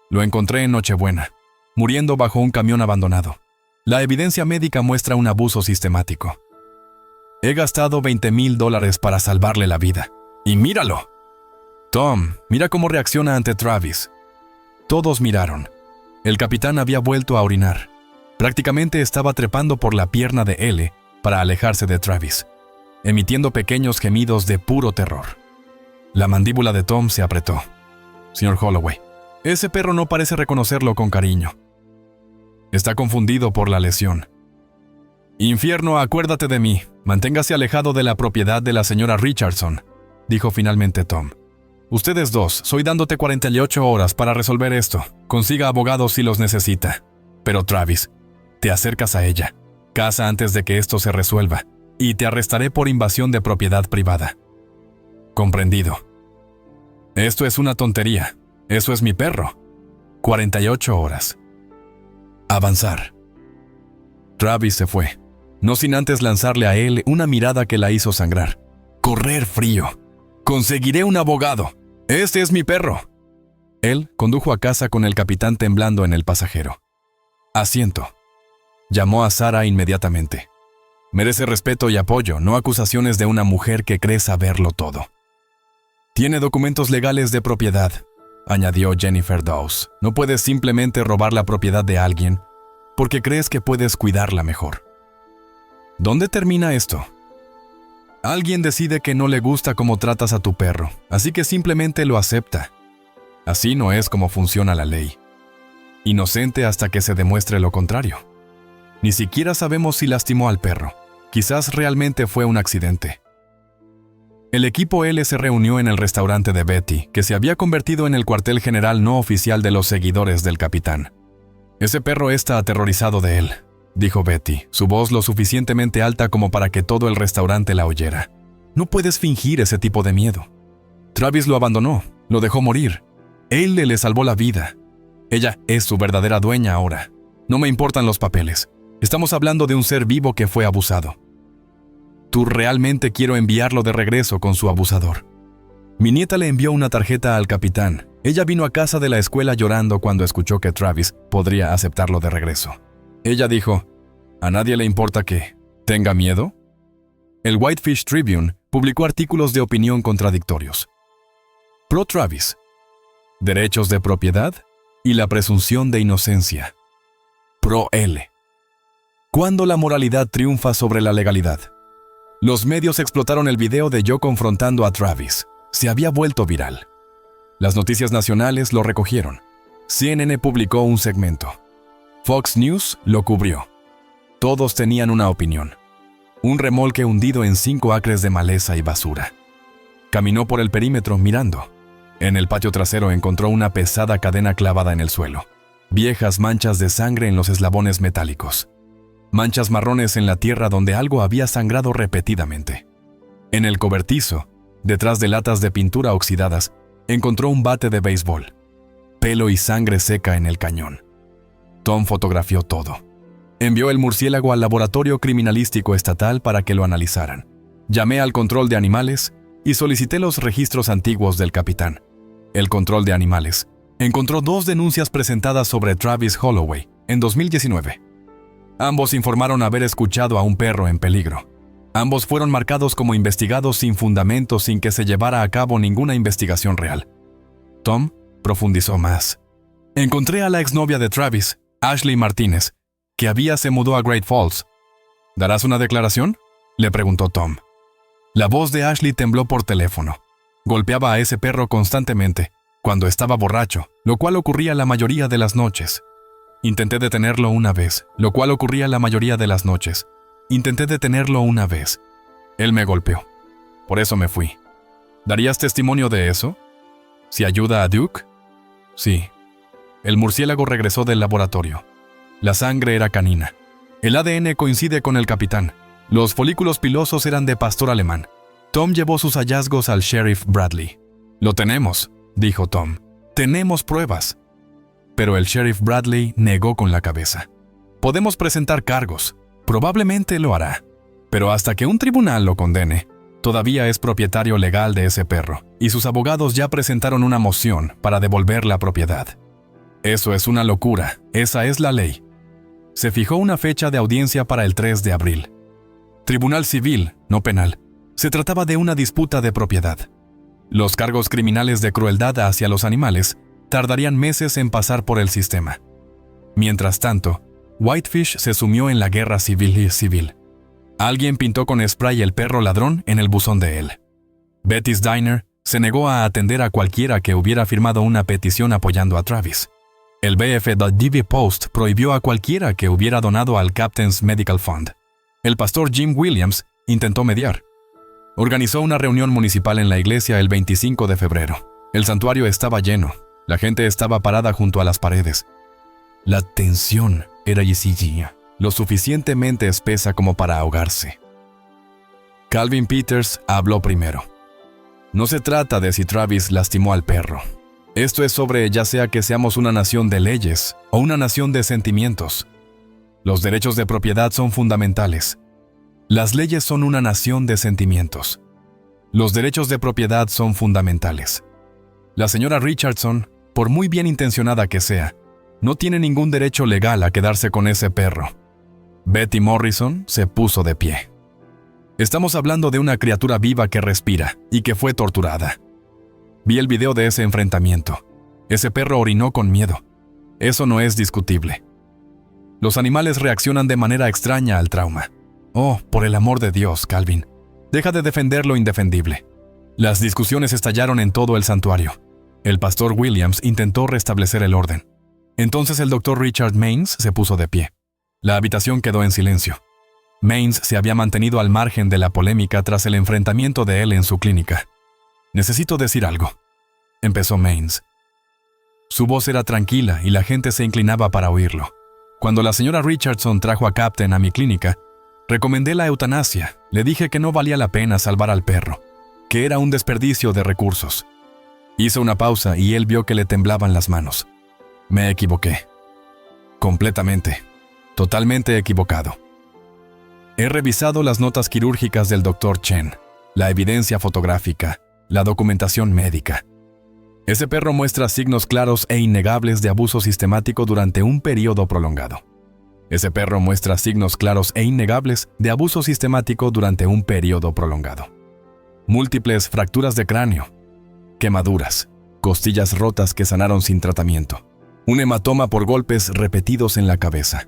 Lo encontré en Nochebuena, muriendo bajo un camión abandonado. La evidencia médica muestra un abuso sistemático. He gastado $20,000 para salvarle la vida. ¡Y míralo! Tom, mira cómo reacciona ante Travis. Todos miraron. El capitán había vuelto a orinar. Prácticamente estaba trepando por la pierna de L para alejarse de Travis, emitiendo pequeños gemidos de puro terror. La mandíbula de Tom se apretó. Señor Holloway, ese perro no parece reconocerlo con cariño. Está confundido por la lesión. Infierno, acuérdate de mí. Manténgase alejado de la propiedad de la señora Richardson, dijo finalmente Tom. Ustedes dos, soy dándote 48 horas para resolver esto. Consiga abogados si los necesita. Pero Travis, te acercas a ella. Casa antes de que esto se resuelva, y te arrestaré por invasión de propiedad privada. Comprendido. Esto es una tontería. Eso es mi perro. 48 horas. Avanzar. Travis se fue, no sin antes lanzarle a él una mirada que la hizo sangrar. Correr frío. Conseguiré un abogado. Este es mi perro. Él condujo a casa con el capitán temblando en el pasajero. Asiento. Llamó a Sarah inmediatamente. Merece respeto y apoyo, no acusaciones de una mujer que cree saberlo todo. Tiene documentos legales de propiedad, añadió Jennifer Dawes. No puedes simplemente robar la propiedad de alguien porque crees que puedes cuidarla mejor. ¿Dónde termina esto? Alguien decide que no le gusta cómo tratas a tu perro, así que simplemente lo acepta. Así no es como funciona la ley. Inocente hasta que se demuestre lo contrario. Ni siquiera sabemos si lastimó al perro. Quizás realmente fue un accidente. El equipo L se reunió en el restaurante de Betty, que se había convertido en el cuartel general no oficial de los seguidores del capitán. Ese perro está aterrorizado de él, dijo Betty, su voz lo suficientemente alta como para que todo el restaurante la oyera. No puedes fingir ese tipo de miedo. Travis lo abandonó, lo dejó morir. Él le salvó la vida. Ella es su verdadera dueña ahora. No me importan los papeles. Estamos hablando de un ser vivo que fue abusado. Tú realmente quiero enviarlo de regreso con su abusador. Mi nieta le envió una tarjeta al capitán. Ella vino a casa de la escuela llorando cuando escuchó que Travis podría aceptarlo de regreso. Ella dijo, ¿a nadie le importa que tenga miedo? El Whitefish Tribune publicó artículos de opinión contradictorios. Pro Travis, derechos de propiedad y la presunción de inocencia. Pro L, ¿cuándo la moralidad triunfa sobre la legalidad? Los medios explotaron el video de yo confrontando a Travis. Se había vuelto viral. Las noticias nacionales lo recogieron. CNN publicó un segmento. Fox News lo cubrió. Todos tenían una opinión. Un remolque hundido en 5 acres de maleza y basura. Caminó por el perímetro mirando. En el patio trasero encontró una pesada cadena clavada en el suelo. viejas manchas de sangre en los eslabones metálicos, manchas marrones en la tierra donde algo había sangrado repetidamente. En el cobertizo, detrás de latas de pintura oxidadas, encontró un bate de béisbol, pelo y sangre seca en el cañón. Tom fotografió todo. Envió el murciélago al Laboratorio Criminalístico Estatal para que lo analizaran. Llamé al control de animales y solicité los registros antiguos del capitán. El control de animales encontró 2 denuncias presentadas sobre Travis Holloway en 2019. Ambos informaron haber escuchado a un perro en peligro. Ambos fueron marcados como investigados sin fundamento, sin que se llevara a cabo ninguna investigación real. Tom profundizó más. Encontré a la exnovia de Travis, Ashley Martínez, que se mudó a Great Falls. ¿Darás una declaración?, le preguntó Tom. La voz de Ashley tembló por teléfono. Golpeaba a ese perro constantemente, cuando estaba borracho, lo cual ocurría la mayoría de las noches. Intenté detenerlo una vez, lo cual ocurría la mayoría de las noches. Intenté detenerlo una vez. Él me golpeó. Por eso me fui. ¿Darías testimonio de eso? ¿Si ayuda a Duke? Sí. El murciélago regresó del laboratorio. La sangre era canina. El ADN coincide con el capitán. Los folículos pilosos eran de pastor alemán. Tom llevó sus hallazgos al sheriff Bradley. Lo tenemos, dijo Tom. Tenemos pruebas. Pero el sheriff Bradley negó con la cabeza. Podemos presentar cargos. Probablemente lo hará. Pero hasta que un tribunal lo condene, todavía es propietario legal de ese perro, y sus abogados ya presentaron una moción para devolver la propiedad. Eso es una locura. Esa es la ley. Se fijó una fecha de audiencia para el 3 de abril. Tribunal civil, no penal. Se trataba de una disputa de propiedad. Los cargos criminales de crueldad hacia los animales tardarían meses en pasar por el sistema. Mientras tanto, Whitefish se sumió en la guerra civil. Alguien pintó con spray el perro ladrón en el buzón de él. Betty's Diner se negó a atender a cualquiera que hubiera firmado una petición apoyando a Travis. El BF.DV Post prohibió a cualquiera que hubiera donado al Captain's Medical Fund. El pastor Jim Williams intentó mediar. Organizó una reunión municipal en la iglesia el 25 de febrero. El santuario estaba lleno. La gente estaba parada junto a las paredes. La tensión era lo suficientemente espesa como para ahogarse. Calvin Peters habló primero. No se trata de si Travis lastimó al perro. Esto es sobre ya sea que seamos una nación de leyes o una nación de sentimientos. Los derechos de propiedad son fundamentales. Las leyes son una nación de sentimientos. Los derechos de propiedad son fundamentales. La señora Richardson, por muy bien intencionada que sea, no tiene ningún derecho legal a quedarse con ese perro. Betty Morrison se puso de pie. Estamos hablando de una criatura viva que respira y que fue torturada. Vi el video de ese enfrentamiento. Ese perro orinó con miedo. Eso no es discutible. Los animales reaccionan de manera extraña al trauma. Oh, por el amor de Dios, Calvin. Deja de defender lo indefendible. Las discusiones estallaron en todo el santuario. El pastor Williams intentó restablecer el orden. Entonces el doctor Richard Maines se puso de pie. La habitación quedó en silencio. Maines se había mantenido al margen de la polémica tras el enfrentamiento de él en su clínica. «Necesito decir algo», empezó Maines. Su voz era tranquila y la gente se inclinaba para oírlo. Cuando la señora Richardson trajo a Captain a mi clínica, recomendé la eutanasia. Le dije que no valía la pena salvar al perro, que era un desperdicio de recursos. Hizo una pausa y él vio que le temblaban las manos. Me equivoqué. Completamente. Totalmente equivocado. He revisado las notas quirúrgicas del Dr. Chen, la evidencia fotográfica, la documentación médica. Ese perro muestra signos claros e innegables de abuso sistemático durante un periodo prolongado. Ese perro muestra signos claros e innegables de abuso sistemático durante un periodo prolongado. Múltiples fracturas de cráneo, quemaduras, costillas rotas que sanaron sin tratamiento, un hematoma por golpes repetidos en la cabeza.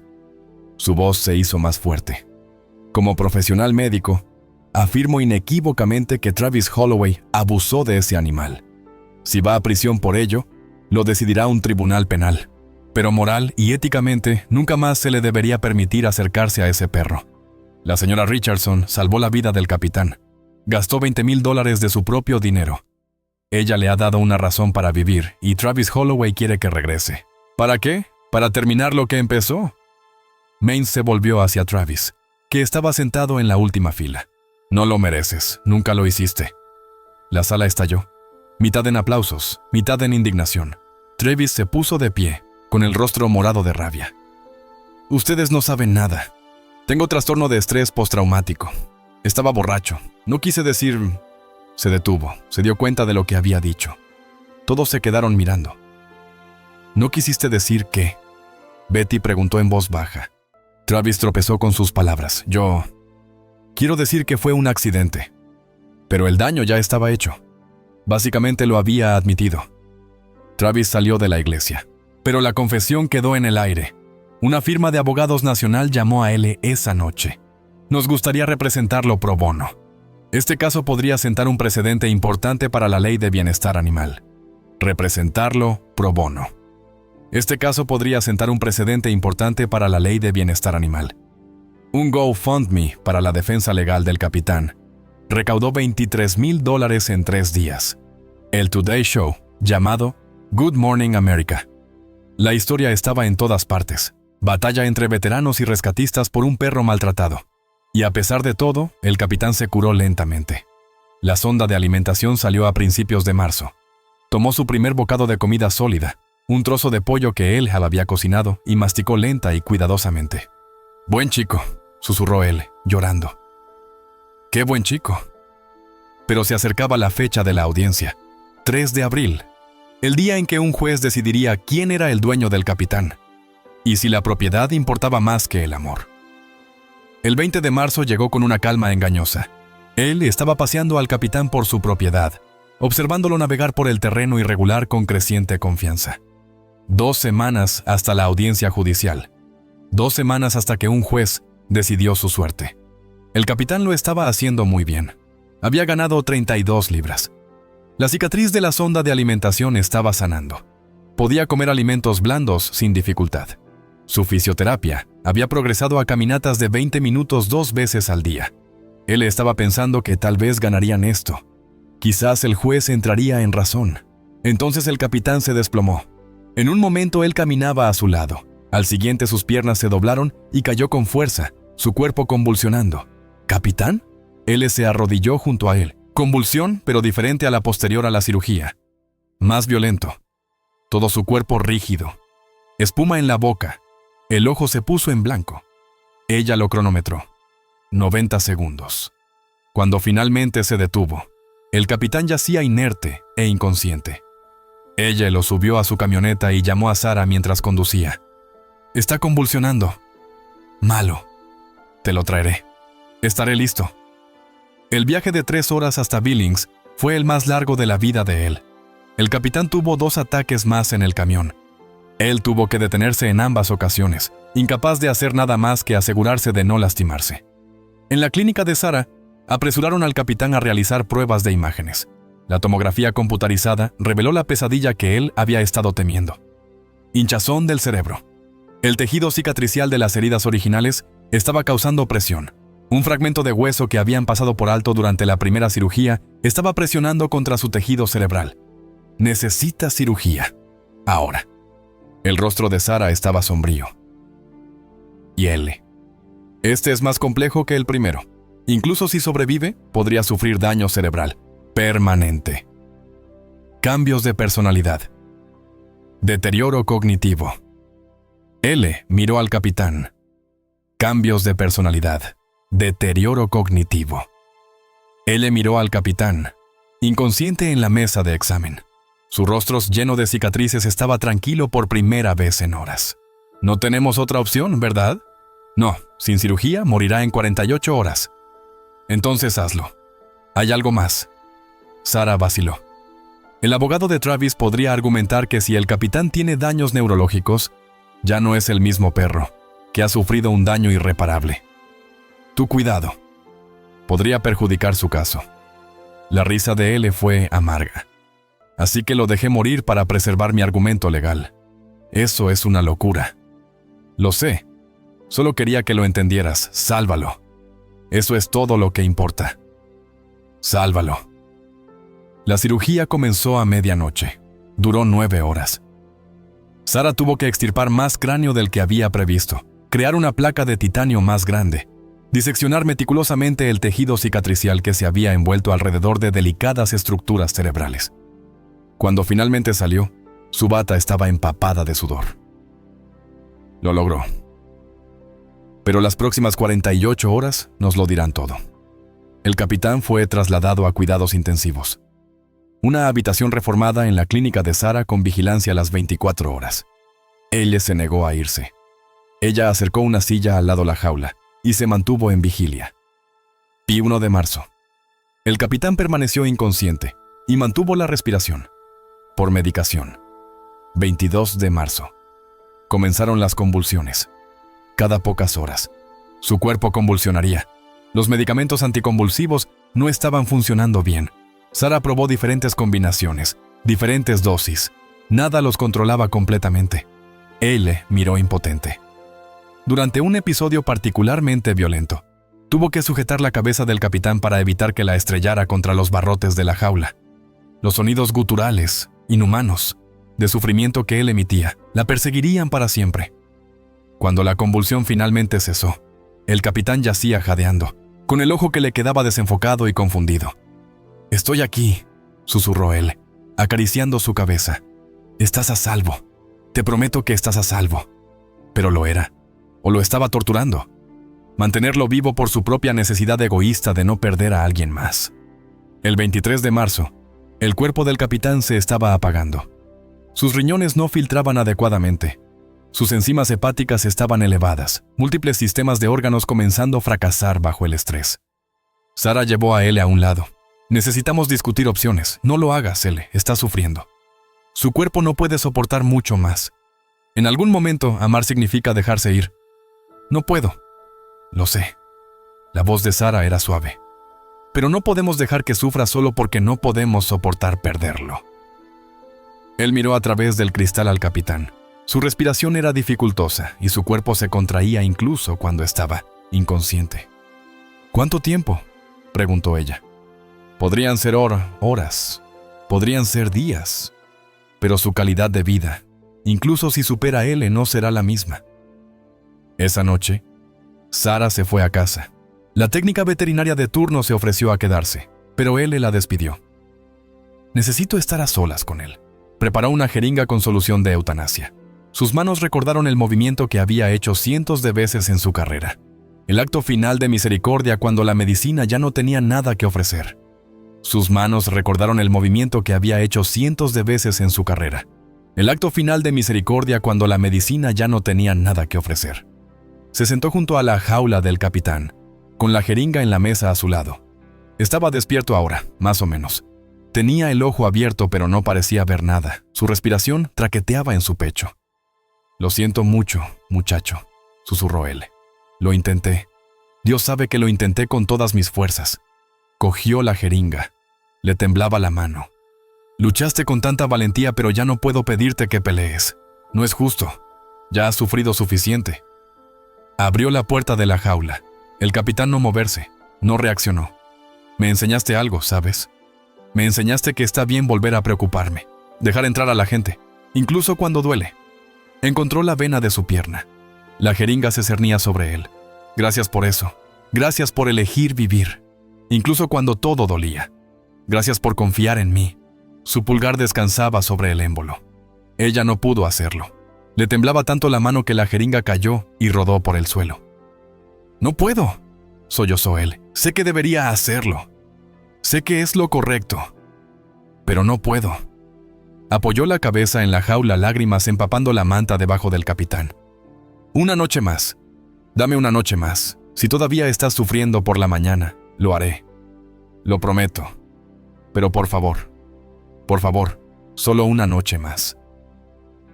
Su voz se hizo más fuerte. Como profesional médico, afirmo inequívocamente que Travis Holloway abusó de ese animal. Si va a prisión por ello, lo decidirá un tribunal penal. Pero moral y éticamente, nunca más se le debería permitir acercarse a ese perro. La señora Richardson salvó la vida del capitán. Gastó $20,000 de su propio dinero. Ella le ha dado una razón para vivir y Travis Holloway quiere que regrese. ¿Para qué? para terminar lo que empezó. Maines se volvió hacia Travis, que estaba sentado en la última fila. No lo mereces, nunca lo hiciste. La sala estalló, mitad en aplausos, mitad en indignación. Travis se puso de pie, con el rostro morado de rabia. Ustedes no saben nada. Tengo trastorno de estrés postraumático. Estaba borracho. No quise decir... Se detuvo, se dio cuenta de lo que había dicho. Todos se quedaron mirando. ¿No quisiste decir qué? Betty preguntó en voz baja. Travis tropezó con sus palabras. Quiero decir que fue un accidente. Pero el daño ya estaba hecho. Básicamente lo había admitido. Travis salió de la iglesia. Pero la confesión quedó en el aire. Una firma de abogados nacional llamó a él esa noche. Nos gustaría representarlo pro bono. Este caso podría sentar un precedente importante para la ley de bienestar animal. Representarlo pro bono. Este caso podría sentar un precedente importante para la ley de bienestar animal. Un GoFundMe para la defensa legal del capitán recaudó $23,000 en 3 días. El Today Show, llamado Good Morning America. La historia estaba en todas partes. Batalla entre veteranos y rescatistas por un perro maltratado. Y a pesar de todo, el capitán se curó lentamente. La sonda de alimentación salió a principios de marzo. Tomó su primer bocado de comida sólida, un trozo de pollo que él había cocinado, y masticó lenta y cuidadosamente. «Buen chico», susurró él, llorando. «Qué buen chico». Pero se acercaba la fecha de la audiencia, 3 de abril, el día en que un juez decidiría quién era el dueño del capitán, y si la propiedad importaba más que el amor. El 20 de marzo llegó con una calma engañosa. Él estaba paseando al capitán por su propiedad, observándolo navegar por el terreno irregular con creciente confianza. 2 semanas hasta la audiencia judicial. 2 semanas hasta que un juez decidió su suerte. El capitán lo estaba haciendo muy bien. Había ganado 32 libras. La cicatriz de la sonda de alimentación estaba sanando. Podía comer alimentos blandos sin dificultad. Su fisioterapia había progresado a caminatas de 20 minutos 2 veces al día. Él estaba pensando que tal vez ganarían esto. Quizás el juez entraría en razón. Entonces el capitán se desplomó. En un momento él caminaba a su lado. Al siguiente sus piernas se doblaron y cayó con fuerza, su cuerpo convulsionando. ¿Capitán? Él se arrodilló junto a él. Convulsión, pero diferente a la posterior a la cirugía. Más violento. Todo su cuerpo rígido. Espuma en la boca. El ojo se puso en blanco. Ella lo cronometró. 90 segundos. Cuando finalmente se detuvo, el capitán yacía inerte e inconsciente. Ella lo subió a su camioneta y llamó a Sarah mientras conducía. «Está convulsionando». «Malo. Te lo traeré. Estaré listo». El viaje de 3 horas hasta Billings fue el más largo de la vida de él. El capitán tuvo 2 ataques más en el camión. Él tuvo que detenerse en ambas ocasiones, incapaz de hacer nada más que asegurarse de no lastimarse. En la clínica de Sarah, apresuraron al capitán a realizar pruebas de imágenes. La tomografía computarizada reveló la pesadilla que él había estado temiendo. Hinchazón del cerebro. El tejido cicatricial de las heridas originales estaba causando presión. Un fragmento de hueso que habían pasado por alto durante la primera cirugía estaba presionando contra su tejido cerebral. Necesita cirugía. Ahora. El rostro de Sarah estaba sombrío. Y él. Este es más complejo que el primero. Incluso si sobrevive, podría sufrir daño cerebral. Permanente. Cambios de personalidad. Deterioro cognitivo. L miró al capitán. Cambios de personalidad. Deterioro cognitivo. L miró al capitán, inconsciente en la mesa de examen. Su rostro lleno de cicatrices estaba tranquilo por primera vez en horas. No tenemos otra opción, ¿verdad? No, sin cirugía morirá en 48 horas. Entonces hazlo. Hay algo más. Sarah vaciló. El abogado de Travis podría argumentar que si el capitán tiene daños neurológicos, ya no es el mismo perro, que ha sufrido un daño irreparable. Tu cuidado. Podría perjudicar su caso. La risa de él fue amarga. Así que lo dejé morir para preservar mi argumento legal. Eso es una locura. Lo sé. Solo quería que lo entendieras. Sálvalo. Eso es todo lo que importa. Sálvalo. La cirugía comenzó a medianoche. Duró 9 horas. Sara tuvo que extirpar más cráneo del que había previsto, crear una placa de titanio más grande, diseccionar meticulosamente el tejido cicatricial que se había envuelto alrededor de delicadas estructuras cerebrales. Cuando finalmente salió, su bata estaba empapada de sudor. Lo logró. Pero las próximas 48 horas nos lo dirán todo. El capitán fue trasladado a cuidados intensivos. Una habitación reformada en la clínica de Sara con vigilancia a las 24 horas. Ella se negó a irse. Ella acercó una silla al lado de la jaula y se mantuvo en vigilia. Y 1 de marzo. El capitán permaneció inconsciente y mantuvo la respiración. Por medicación. 22 de marzo. Comenzaron las convulsiones. Cada pocas horas. Su cuerpo convulsionaría. Los medicamentos anticonvulsivos no estaban funcionando bien. Sara probó diferentes combinaciones, diferentes dosis. Nada los controlaba completamente. Él miró impotente. Durante un episodio particularmente violento, tuvo que sujetar la cabeza del capitán para evitar que la estrellara contra los barrotes de la jaula. Los sonidos guturales, inhumanos, de sufrimiento que él emitía, la perseguirían para siempre. Cuando la convulsión finalmente cesó, el capitán yacía jadeando, con el ojo que le quedaba desenfocado y confundido. «Estoy aquí», susurró él, acariciando su cabeza. «Estás a salvo. Te prometo que estás a salvo». Pero lo era, o lo estaba torturando. Mantenerlo vivo por su propia necesidad egoísta de no perder a alguien más. El 23 de marzo, el cuerpo del capitán se estaba apagando. Sus riñones no filtraban adecuadamente. Sus enzimas hepáticas estaban elevadas, múltiples sistemas de órganos comenzando a fracasar bajo el estrés. Sara llevó a L a un lado. «Necesitamos discutir opciones. No lo hagas, L. Está sufriendo. Su cuerpo no puede soportar mucho más. En algún momento, amar significa dejarse ir». «No puedo». «Lo sé». La voz de Sara era suave. «Pero no podemos dejar que sufra solo porque no podemos soportar perderlo». Él miró a través del cristal al capitán. Su respiración era dificultosa y su cuerpo se contraía incluso cuando estaba inconsciente. «¿Cuánto tiempo?», preguntó ella. «Podrían ser horas, podrían ser días, pero su calidad de vida, incluso si supera L, no será la misma». Esa noche, Sara se fue a casa. La técnica veterinaria de turno se ofreció a quedarse, pero L la despidió. «Necesito estar a solas con él». Preparó una jeringa con solución de eutanasia. Sus manos recordaron el movimiento que había hecho cientos de veces en su carrera. El acto final de misericordia cuando la medicina ya no tenía nada que ofrecer. Sus manos recordaron el movimiento que había hecho cientos de veces en su carrera. El acto final de misericordia cuando la medicina ya no tenía nada que ofrecer. Se sentó junto a la jaula del capitán, con la jeringa en la mesa a su lado. Estaba despierto ahora, más o menos. Tenía el ojo abierto pero no parecía ver nada. Su respiración traqueteaba en su pecho. «Lo siento mucho, muchacho», susurró él. «Lo intenté. Dios sabe que lo intenté con todas mis fuerzas». Cogió la jeringa. Le temblaba la mano. «Luchaste con tanta valentía, pero ya no puedo pedirte que pelees. No es justo. Ya has sufrido suficiente». Abrió la puerta de la jaula. El capitán no moverse. No reaccionó. «Me enseñaste algo, ¿sabes? Me enseñaste que está bien volver a preocuparme. Dejar entrar a la gente, incluso cuando duele». Encontró la vena de su pierna. La jeringa se cernía sobre él. «Gracias por eso. Gracias por elegir vivir. Incluso cuando todo dolía. Gracias por confiar en mí». Su pulgar descansaba sobre el émbolo. Ella no pudo hacerlo. Le temblaba tanto la mano que la jeringa cayó y rodó por el suelo. «No puedo», sollozó él. «Sé que debería hacerlo. Sé que es lo correcto. Pero no puedo». Apoyó la cabeza en la jaula, lágrimas empapando la manta debajo del capitán. «Una noche más. Dame una noche más. Si todavía estás sufriendo por la mañana, lo haré. Lo prometo. Pero por favor, solo una noche más».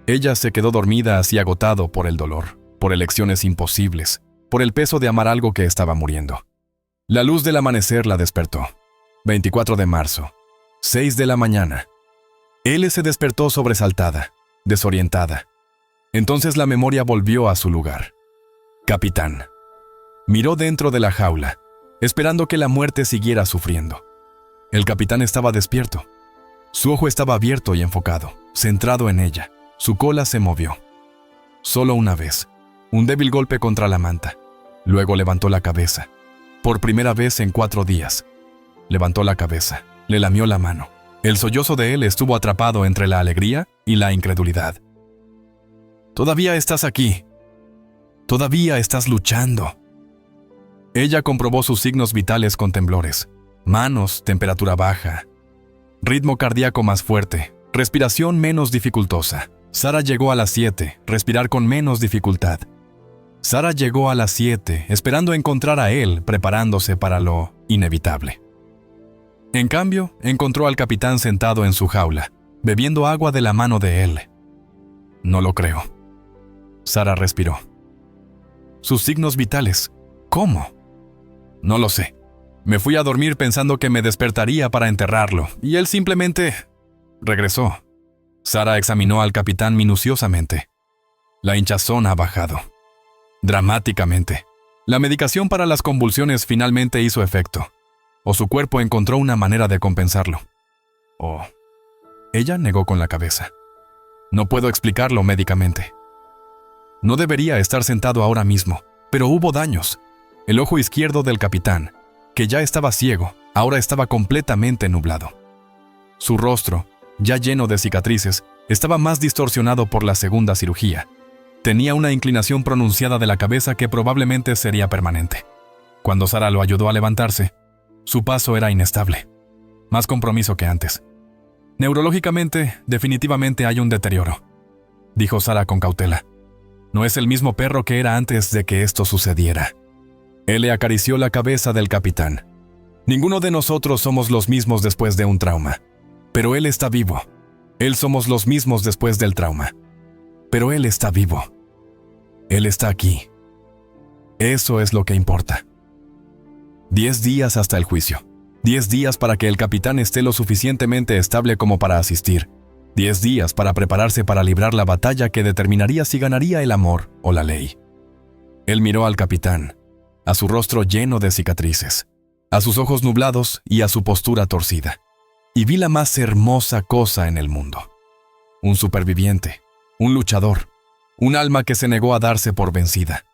Ella se quedó dormida así agotado por el dolor, por elecciones imposibles, por el peso de amar algo que estaba muriendo. La luz del amanecer la despertó. 24 de marzo, 6 de la mañana. Él se despertó sobresaltada, desorientada. Entonces la memoria volvió a su lugar. «Capitán». Miró dentro de la jaula, esperando que la muerte siguiera sufriendo. El capitán estaba despierto. Su ojo estaba abierto y enfocado, centrado en ella. Su cola se movió. Solo una vez. Un débil golpe contra la manta. Luego levantó la cabeza. Por primera vez en 4 días. Levantó la cabeza. Le lamió la mano. El sollozo de él estuvo atrapado entre la alegría y la incredulidad. «Todavía estás aquí. Todavía estás luchando». Ella comprobó sus signos vitales con temblores. Manos, temperatura baja. Ritmo cardíaco más fuerte. Respiración menos dificultosa. Sara llegó a las 7, respirar con menos dificultad. Sara llegó a las 7, esperando encontrar a él, preparándose para lo inevitable. En cambio, encontró al capitán sentado en su jaula, bebiendo agua de la mano de él. «No lo creo». Sara respiró. «Sus signos vitales. ¿Cómo?» «No lo sé. Me fui a dormir pensando que me despertaría para enterrarlo, y él simplemente regresó». Sara examinó al capitán minuciosamente. La hinchazón ha bajado. Dramáticamente. La medicación para las convulsiones finalmente hizo efecto. O su cuerpo encontró una manera de compensarlo. O... Ella negó con la cabeza. «No puedo explicarlo médicamente. No debería estar sentado ahora mismo, pero hubo daños. El ojo izquierdo del capitán, que ya estaba ciego, ahora estaba completamente nublado. Su rostro, ya lleno de cicatrices, estaba más distorsionado por la segunda cirugía. Tenía una inclinación pronunciada de la cabeza que probablemente sería permanente. Cuando Sara lo ayudó a levantarse, su paso era inestable. Más compromiso que antes. «Neurológicamente, definitivamente hay un deterioro», dijo Sara con cautela. «No es el mismo perro que era antes de que esto sucediera». Él le acarició la cabeza del capitán. «Ninguno de nosotros somos los mismos después de un trauma. Pero él está vivo. Él somos los mismos después del trauma. Pero él está vivo. Él está aquí. Eso es lo que importa». 10 días hasta el juicio. 10 días para que el capitán esté lo suficientemente estable como para asistir. 10 días para prepararse para librar la batalla que determinaría si ganaría el amor o la ley. Él miró al capitán, a su rostro lleno de cicatrices, a sus ojos nublados y a su postura torcida. Y vi la más hermosa cosa en el mundo. Un superviviente, un luchador, un alma que se negó a darse por vencida.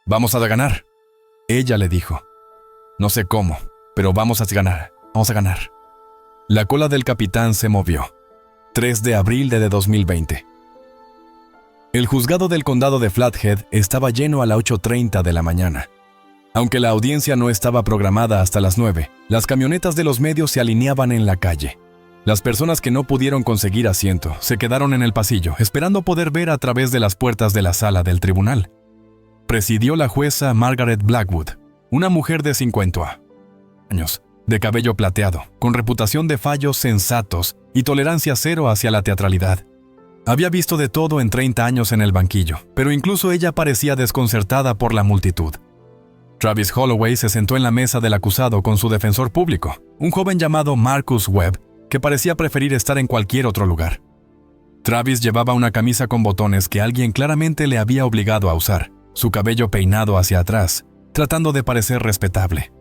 «Vamos a ganar», ella le dijo. «No sé cómo, pero vamos a ganar. La cola del capitán se movió. 3 de abril de 2020. El juzgado del condado de Flathead estaba lleno a las 8:30 de la mañana. Aunque la audiencia no estaba programada hasta las 9, las camionetas de los medios se alineaban en la calle. Las personas que no pudieron conseguir asiento se quedaron en el pasillo, esperando poder ver a través de las puertas de la sala del tribunal. Presidió la jueza Margaret Blackwood, una mujer de 50 años, de cabello plateado, con reputación de fallos sensatos y tolerancia cero hacia la teatralidad. Había visto de todo en 30 años en el banquillo, pero incluso ella parecía desconcertada por la multitud. Travis Holloway se sentó en la mesa del acusado con su defensor público, un joven llamado Marcus Webb, que parecía preferir estar en cualquier otro lugar. Travis llevaba una camisa con botones que alguien claramente le había obligado a usar, su cabello peinado hacia atrás, tratando de parecer respetable.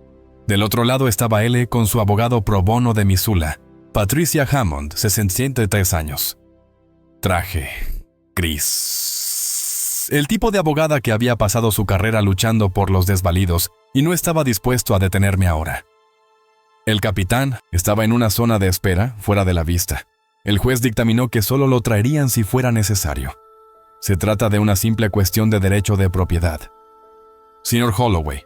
Del otro lado estaba él con su abogado pro bono de Missoula, Patricia Hammond, 63 años. Traje gris. El tipo de abogada que había pasado su carrera luchando por los desvalidos y no estaba dispuesto a detenerme ahora. El capitán estaba en una zona de espera, fuera de la vista. El juez dictaminó que solo lo traerían si fuera necesario. Se trata de una simple cuestión de derecho de propiedad. Señor Holloway,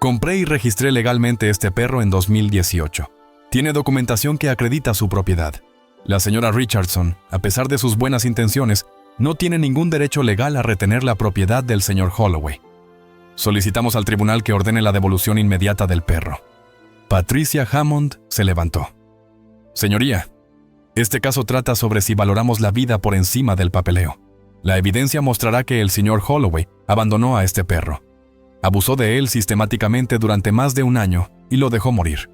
compré y registré legalmente este perro en 2018. Tiene documentación que acredita su propiedad. La señora Richardson, a pesar de sus buenas intenciones, no tiene ningún derecho legal a retener la propiedad del señor Holloway. Solicitamos al tribunal que ordene la devolución inmediata del perro. Patricia Hammond se levantó. Señoría, este caso trata sobre si valoramos la vida por encima del papeleo. La evidencia mostrará que el señor Holloway abandonó a este perro. Abusó de él sistemáticamente durante más de un año y lo dejó morir.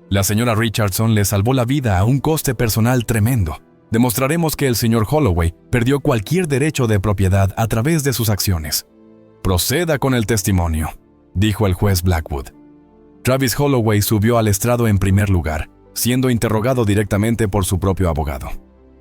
La señora Richardson le salvó la vida a un coste personal tremendo. Demostraremos que el señor Holloway perdió cualquier derecho de propiedad a través de sus acciones. Proceda con el testimonio, dijo el juez Blackwood. Travis Holloway subió al estrado en primer lugar, siendo interrogado directamente por su propio abogado.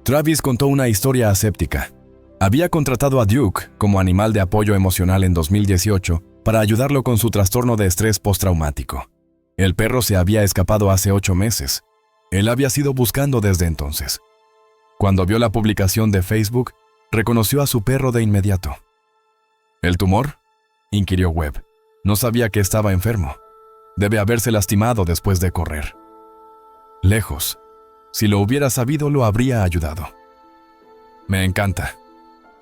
Travis contó una historia aséptica. Había contratado a Duke como animal de apoyo emocional en 2018 para ayudarlo con su trastorno de estrés postraumático. El perro se había escapado hace 8 meses. Él había sido buscando desde entonces. Cuando vio la publicación de Facebook, reconoció a su perro de inmediato. ¿El tumor?, inquirió Webb. No sabía que estaba enfermo. Debe haberse lastimado después de correr. Lejos. Si lo hubiera sabido, lo habría ayudado. Me encanta.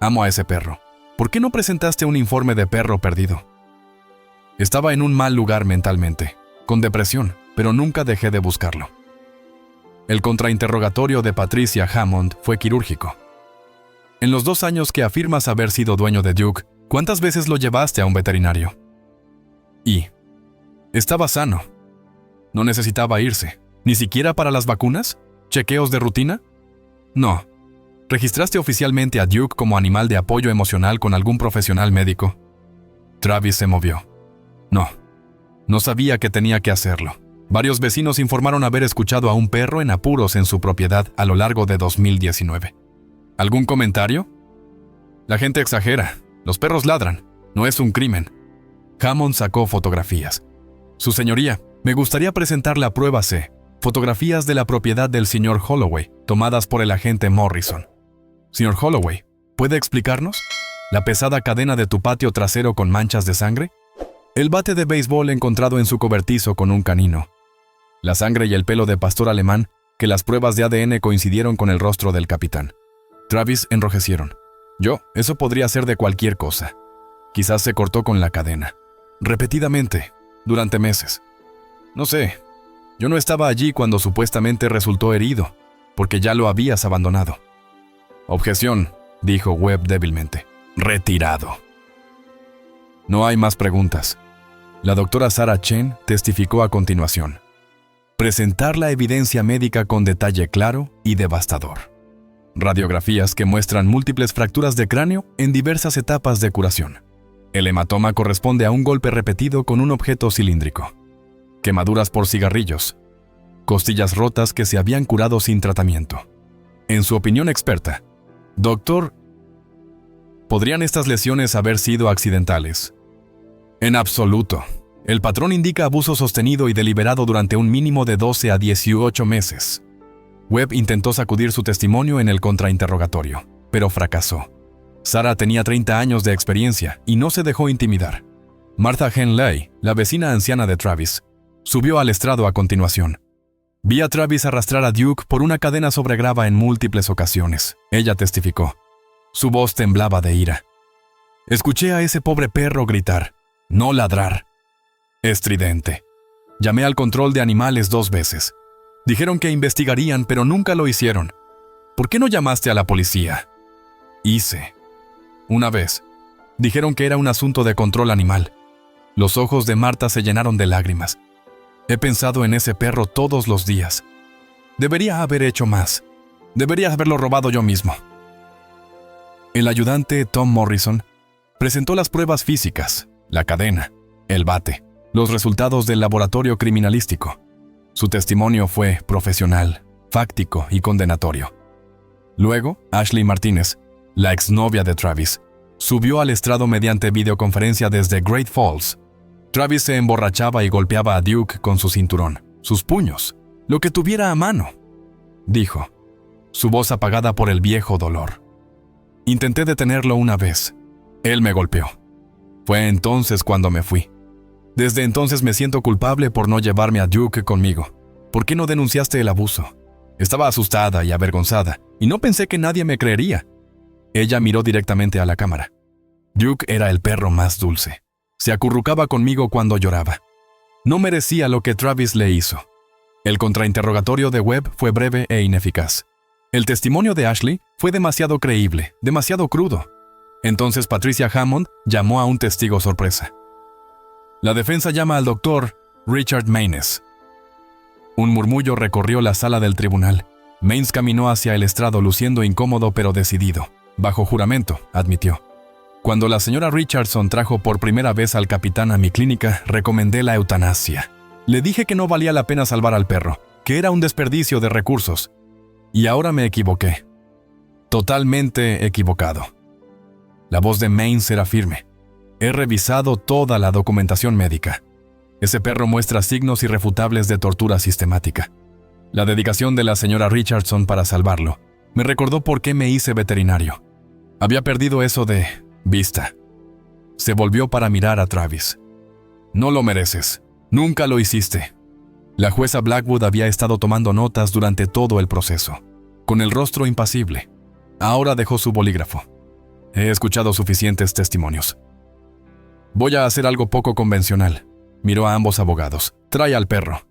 Amo a ese perro. ¿Por qué no presentaste un informe de perro perdido? Estaba en un mal lugar mentalmente, con depresión, pero nunca dejé de buscarlo. El contrainterrogatorio de Patricia Hammond fue quirúrgico. En los 2 años que afirmas haber sido dueño de Duke, ¿cuántas veces lo llevaste a un veterinario? Y estaba sano. No necesitaba irse, ni siquiera para las vacunas, chequeos de rutina. No. ¿Registraste oficialmente a Duke como animal de apoyo emocional con algún profesional médico? Travis se movió. No. No sabía que tenía que hacerlo. Varios vecinos informaron haber escuchado a un perro en apuros en su propiedad a lo largo de 2019. ¿Algún comentario? La gente exagera. Los perros ladran. No es un crimen. Hammond sacó fotografías. Su señoría, me gustaría presentar la prueba C. Fotografías de la propiedad del señor Holloway, tomadas por el agente Morrison. Señor Holloway, ¿puede explicarnos? ¿La pesada cadena de tu patio trasero con manchas de sangre? El bate de béisbol encontrado en su cobertizo con un canino. La sangre y el pelo de pastor alemán, que las pruebas de ADN coincidieron con el rostro del capitán. Travis enrojecieron. Eso podría ser de cualquier cosa. Quizás se cortó con la cadena. Repetidamente, durante meses. No sé, yo no estaba allí cuando supuestamente resultó herido, porque ya lo habías abandonado. Objeción, dijo Webb débilmente. Retirado. No hay más preguntas. La doctora Sarah Chen testificó a continuación. Presentar la evidencia médica con detalle claro y devastador. Radiografías que muestran múltiples fracturas de cráneo en diversas etapas de curación. El hematoma corresponde a un golpe repetido con un objeto cilíndrico. Quemaduras por cigarrillos. Costillas rotas que se habían curado sin tratamiento. En su opinión experta, doctor, ¿podrían estas lesiones haber sido accidentales? En absoluto. El patrón indica abuso sostenido y deliberado durante un mínimo de 12 a 18 meses. Webb intentó sacudir su testimonio en el contrainterrogatorio, pero fracasó. Sarah tenía 30 años de experiencia y no se dejó intimidar. Martha Henley, la vecina anciana de Travis, subió al estrado a continuación. Vi a Travis arrastrar a Duke por una cadena sobre grava en múltiples ocasiones. Ella testificó. Su voz temblaba de ira. Escuché a ese pobre perro gritar, no ladrar. Estridente. Llamé al control de animales 2 veces. Dijeron que investigarían, pero nunca lo hicieron. ¿Por qué no llamaste a la policía? Hice. Una vez. Dijeron que era un asunto de control animal. Los ojos de Marta se llenaron de lágrimas. He pensado en ese perro todos los días. Debería haber hecho más. Debería haberlo robado yo mismo. El ayudante Tom Morrison presentó las pruebas físicas, la cadena, el bate, los resultados del laboratorio criminalístico. Su testimonio fue profesional, fáctico y condenatorio. Luego, Ashley Martínez, la exnovia de Travis, subió al estrado mediante videoconferencia desde Great Falls. Travis se emborrachaba y golpeaba a Duke con su cinturón, sus puños, lo que tuviera a mano, dijo, su voz apagada por el viejo dolor. Intenté detenerlo una vez. Él me golpeó. Fue entonces cuando me fui. Desde entonces me siento culpable por no llevarme a Duke conmigo. ¿Por qué no denunciaste el abuso? Estaba asustada y avergonzada, y no pensé que nadie me creería. Ella miró directamente a la cámara. Duke era el perro más dulce. Se acurrucaba conmigo cuando lloraba. No merecía lo que Travis le hizo. El contrainterrogatorio de Webb fue breve e ineficaz. El testimonio de Ashley fue demasiado creíble, demasiado crudo. Entonces Patricia Hammond llamó a un testigo sorpresa. La defensa llama al doctor Richard Maynes. Un murmullo recorrió la sala del tribunal. Maynes caminó hacia el estrado luciendo incómodo pero decidido. Bajo juramento, admitió. Cuando la señora Richardson trajo por primera vez al capitán a mi clínica, recomendé la eutanasia. Le dije que no valía la pena salvar al perro, que era un desperdicio de recursos. Y ahora me equivoqué. Totalmente equivocado. La voz de Maines era firme. He revisado toda la documentación médica. Ese perro muestra signos irrefutables de tortura sistemática. La dedicación de la señora Richardson para salvarlo me recordó por qué me hice veterinario. Había perdido eso de vista. Se volvió para mirar a Travis. No lo mereces. Nunca lo hiciste. La jueza Blackwood había estado tomando notas durante todo el proceso, con el rostro impasible. Ahora dejó su bolígrafo. He escuchado suficientes testimonios. Voy a hacer algo poco convencional. Miró a ambos abogados. Trae al perro.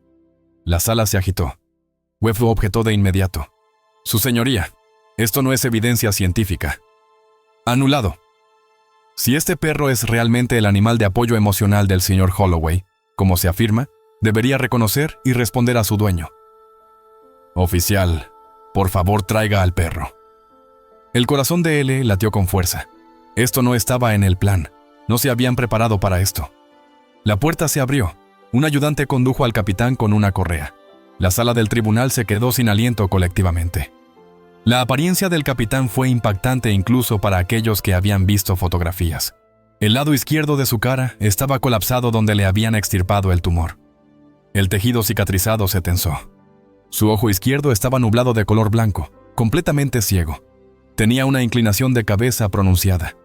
La sala se agitó. Webb objetó de inmediato. Su señoría, esto no es evidencia científica. Anulado. Si este perro es realmente el animal de apoyo emocional del señor Holloway, como se afirma, debería reconocer y responder a su dueño. Oficial, por favor traiga al perro. El corazón de L latió con fuerza. Esto no estaba en el plan. No se habían preparado para esto. La puerta se abrió. Un ayudante condujo al capitán con una correa. La sala del tribunal se quedó sin aliento colectivamente. La apariencia del capitán fue impactante incluso para aquellos que habían visto fotografías. El lado izquierdo de su cara estaba colapsado donde le habían extirpado el tumor. El tejido cicatrizado se tensó. Su ojo izquierdo estaba nublado de color blanco, completamente ciego. Tenía una inclinación de cabeza pronunciada.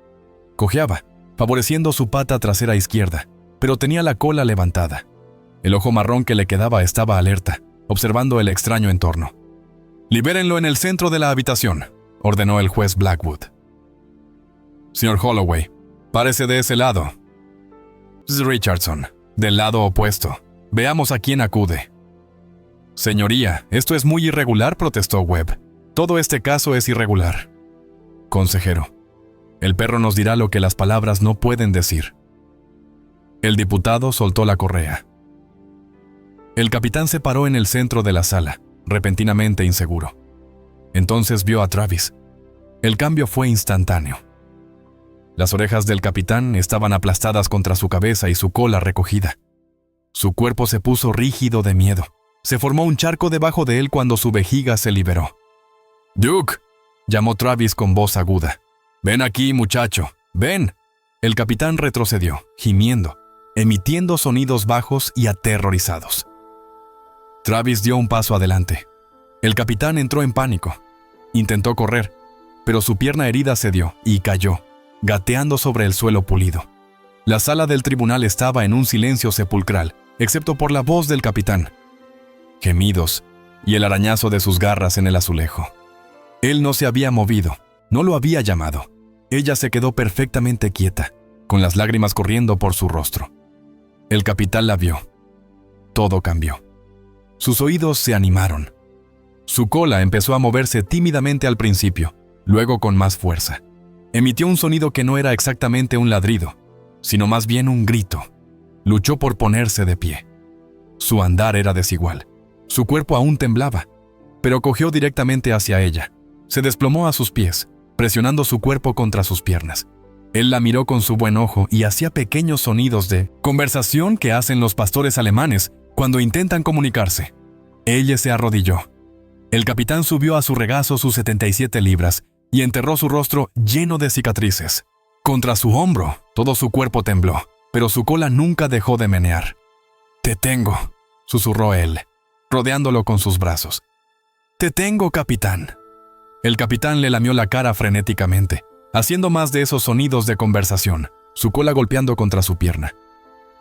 Cojeaba, favoreciendo su pata trasera izquierda, pero tenía la cola levantada. El ojo marrón que le quedaba estaba alerta, observando el extraño entorno. «Libérenlo en el centro de la habitación», ordenó el juez Blackwood. «Señor Holloway, párese de ese lado». «Richardson, del lado opuesto. Veamos a quién acude». «Señoría, esto es muy irregular», protestó Webb. «Todo este caso es irregular». «Consejero, el perro nos dirá lo que las palabras no pueden decir». El diputado soltó la correa. El capitán se paró en el centro de la sala, repentinamente inseguro. Entonces vio a Travis. El cambio fue instantáneo. Las orejas del capitán estaban aplastadas contra su cabeza y su cola recogida. Su cuerpo se puso rígido de miedo. Se formó un charco debajo de él cuando su vejiga se liberó. «Duke», llamó Travis con voz aguda. «Ven aquí, muchacho, ven». El capitán retrocedió, gimiendo, emitiendo sonidos bajos y aterrorizados. Travis dio un paso adelante. El capitán entró en pánico. Intentó correr, pero su pierna herida cedió y cayó, gateando sobre el suelo pulido. La sala del tribunal estaba en un silencio sepulcral, excepto por la voz del capitán. Gemidos y el arañazo de sus garras en el azulejo. Él no se había movido, no lo había llamado. Ella se quedó perfectamente quieta, con las lágrimas corriendo por su rostro. El capitán la vio. Todo cambió. Sus oídos se animaron. Su cola empezó a moverse tímidamente al principio, luego con más fuerza. Emitió un sonido que no era exactamente un ladrido, sino más bien un grito. Luchó por ponerse de pie. Su andar era desigual. Su cuerpo aún temblaba, pero cogió directamente hacia ella. Se desplomó a sus pies, presionando su cuerpo contra sus piernas. Él la miró con su buen ojo y hacía pequeños sonidos de conversación que hacen los pastores alemanes cuando intentan comunicarse. Ella se arrodilló. El capitán subió a su regazo sus 77 libras y enterró su rostro lleno de cicatrices. Contra su hombro, todo su cuerpo tembló, pero su cola nunca dejó de menear. «Te tengo», susurró él, rodeándolo con sus brazos. «Te tengo, capitán». El capitán le lamió la cara frenéticamente, haciendo más de esos sonidos de conversación, su cola golpeando contra su pierna.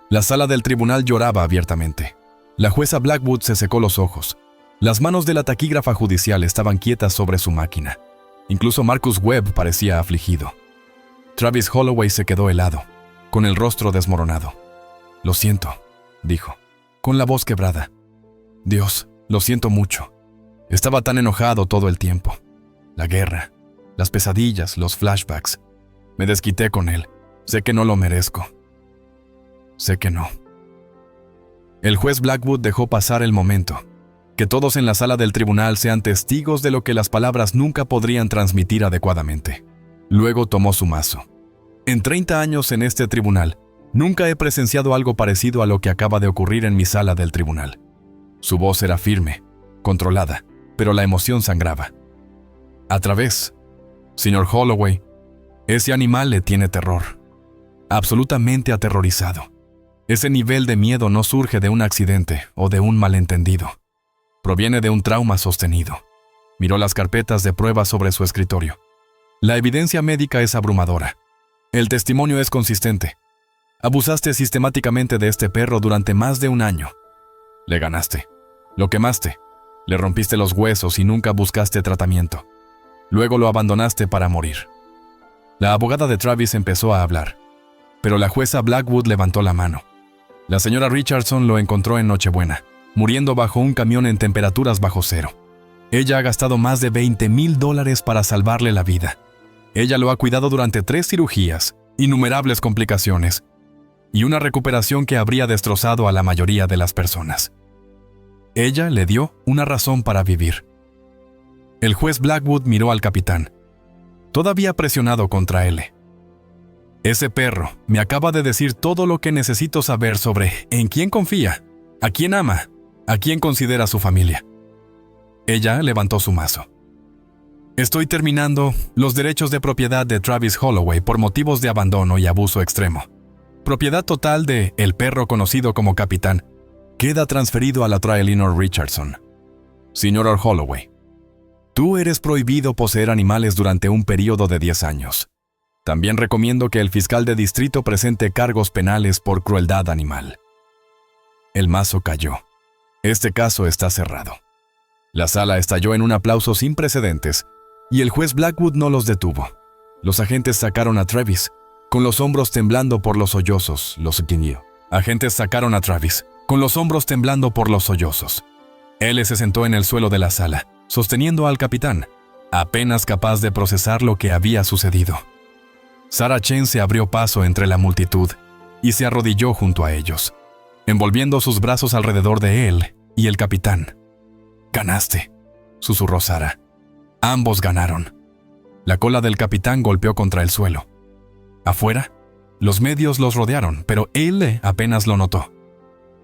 La sala del tribunal lloraba abiertamente. La jueza Blackwood se secó los ojos. Las manos de la taquígrafa judicial estaban quietas sobre su máquina. Incluso Marcus Webb parecía afligido. Travis Holloway se quedó helado, con el rostro desmoronado. «Lo siento», dijo, con la voz quebrada. «Dios, lo siento mucho. Estaba tan enojado todo el tiempo. La guerra, las pesadillas, los flashbacks. Me desquité con él. Sé que no lo merezco. Sé que no». El juez Blackwood dejó pasar el momento. Que todos en la sala del tribunal sean testigos de lo que las palabras nunca podrían transmitir adecuadamente. Luego tomó su mazo. «En 30 años en este tribunal, nunca he presenciado algo parecido a lo que acaba de ocurrir en mi sala del tribunal». Su voz era firme, controlada, pero la emoción sangraba. «A través Señor Holloway, ese animal le tiene terror. Absolutamente aterrorizado. Ese nivel de miedo no surge de un accidente o de un malentendido. Proviene de un trauma sostenido. Miró las carpetas de pruebas sobre su escritorio. La evidencia médica es abrumadora. El testimonio es consistente. Abusaste sistemáticamente de este perro durante más de un año. Le ganaste. Lo quemaste. Le rompiste los huesos y nunca buscaste tratamiento. Luego lo abandonaste para morir. La abogada de Travis empezó a hablar, pero la jueza Blackwood levantó la mano. La señora Richardson lo encontró en Nochebuena, muriendo bajo un camión en temperaturas bajo cero. Ella ha gastado más de $20,000 para salvarle la vida. Ella lo ha cuidado durante 3 cirugías, innumerables complicaciones, y una recuperación que habría destrozado a la mayoría de las personas. Ella le dio una razón para vivir. El juez Blackwood miró al capitán, todavía presionado contra él. Ese perro me acaba de decir todo lo que necesito saber sobre en quién confía, a quién ama, a quién considera su familia. Ella levantó su mazo. Estoy terminando los derechos de propiedad de Travis Holloway por motivos de abandono y abuso extremo. Propiedad total de el perro conocido como Capitán queda transferido a la Tra Eleanor Richardson. Señor Holloway, tú eres prohibido poseer animales durante un periodo de 10 años. También recomiendo que el fiscal de distrito presente cargos penales por crueldad animal. El mazo cayó. Este caso está cerrado. La sala estalló en un aplauso sin precedentes, y el juez Blackwood no los detuvo. Los agentes sacaron a Travis, con los hombros temblando por los sollozos. Agentes sacaron a Travis, con los hombros temblando por los sollozos. Él se sentó en el suelo de la sala, sosteniendo al capitán, apenas capaz de procesar lo que había sucedido. Sarah Chen se abrió paso entre la multitud y se arrodilló junto a ellos, envolviendo sus brazos alrededor de él y el capitán. «Ganaste», susurró Sarah. Ambos ganaron. La cola del capitán golpeó contra el suelo. Afuera, los medios los rodearon, pero él apenas lo notó.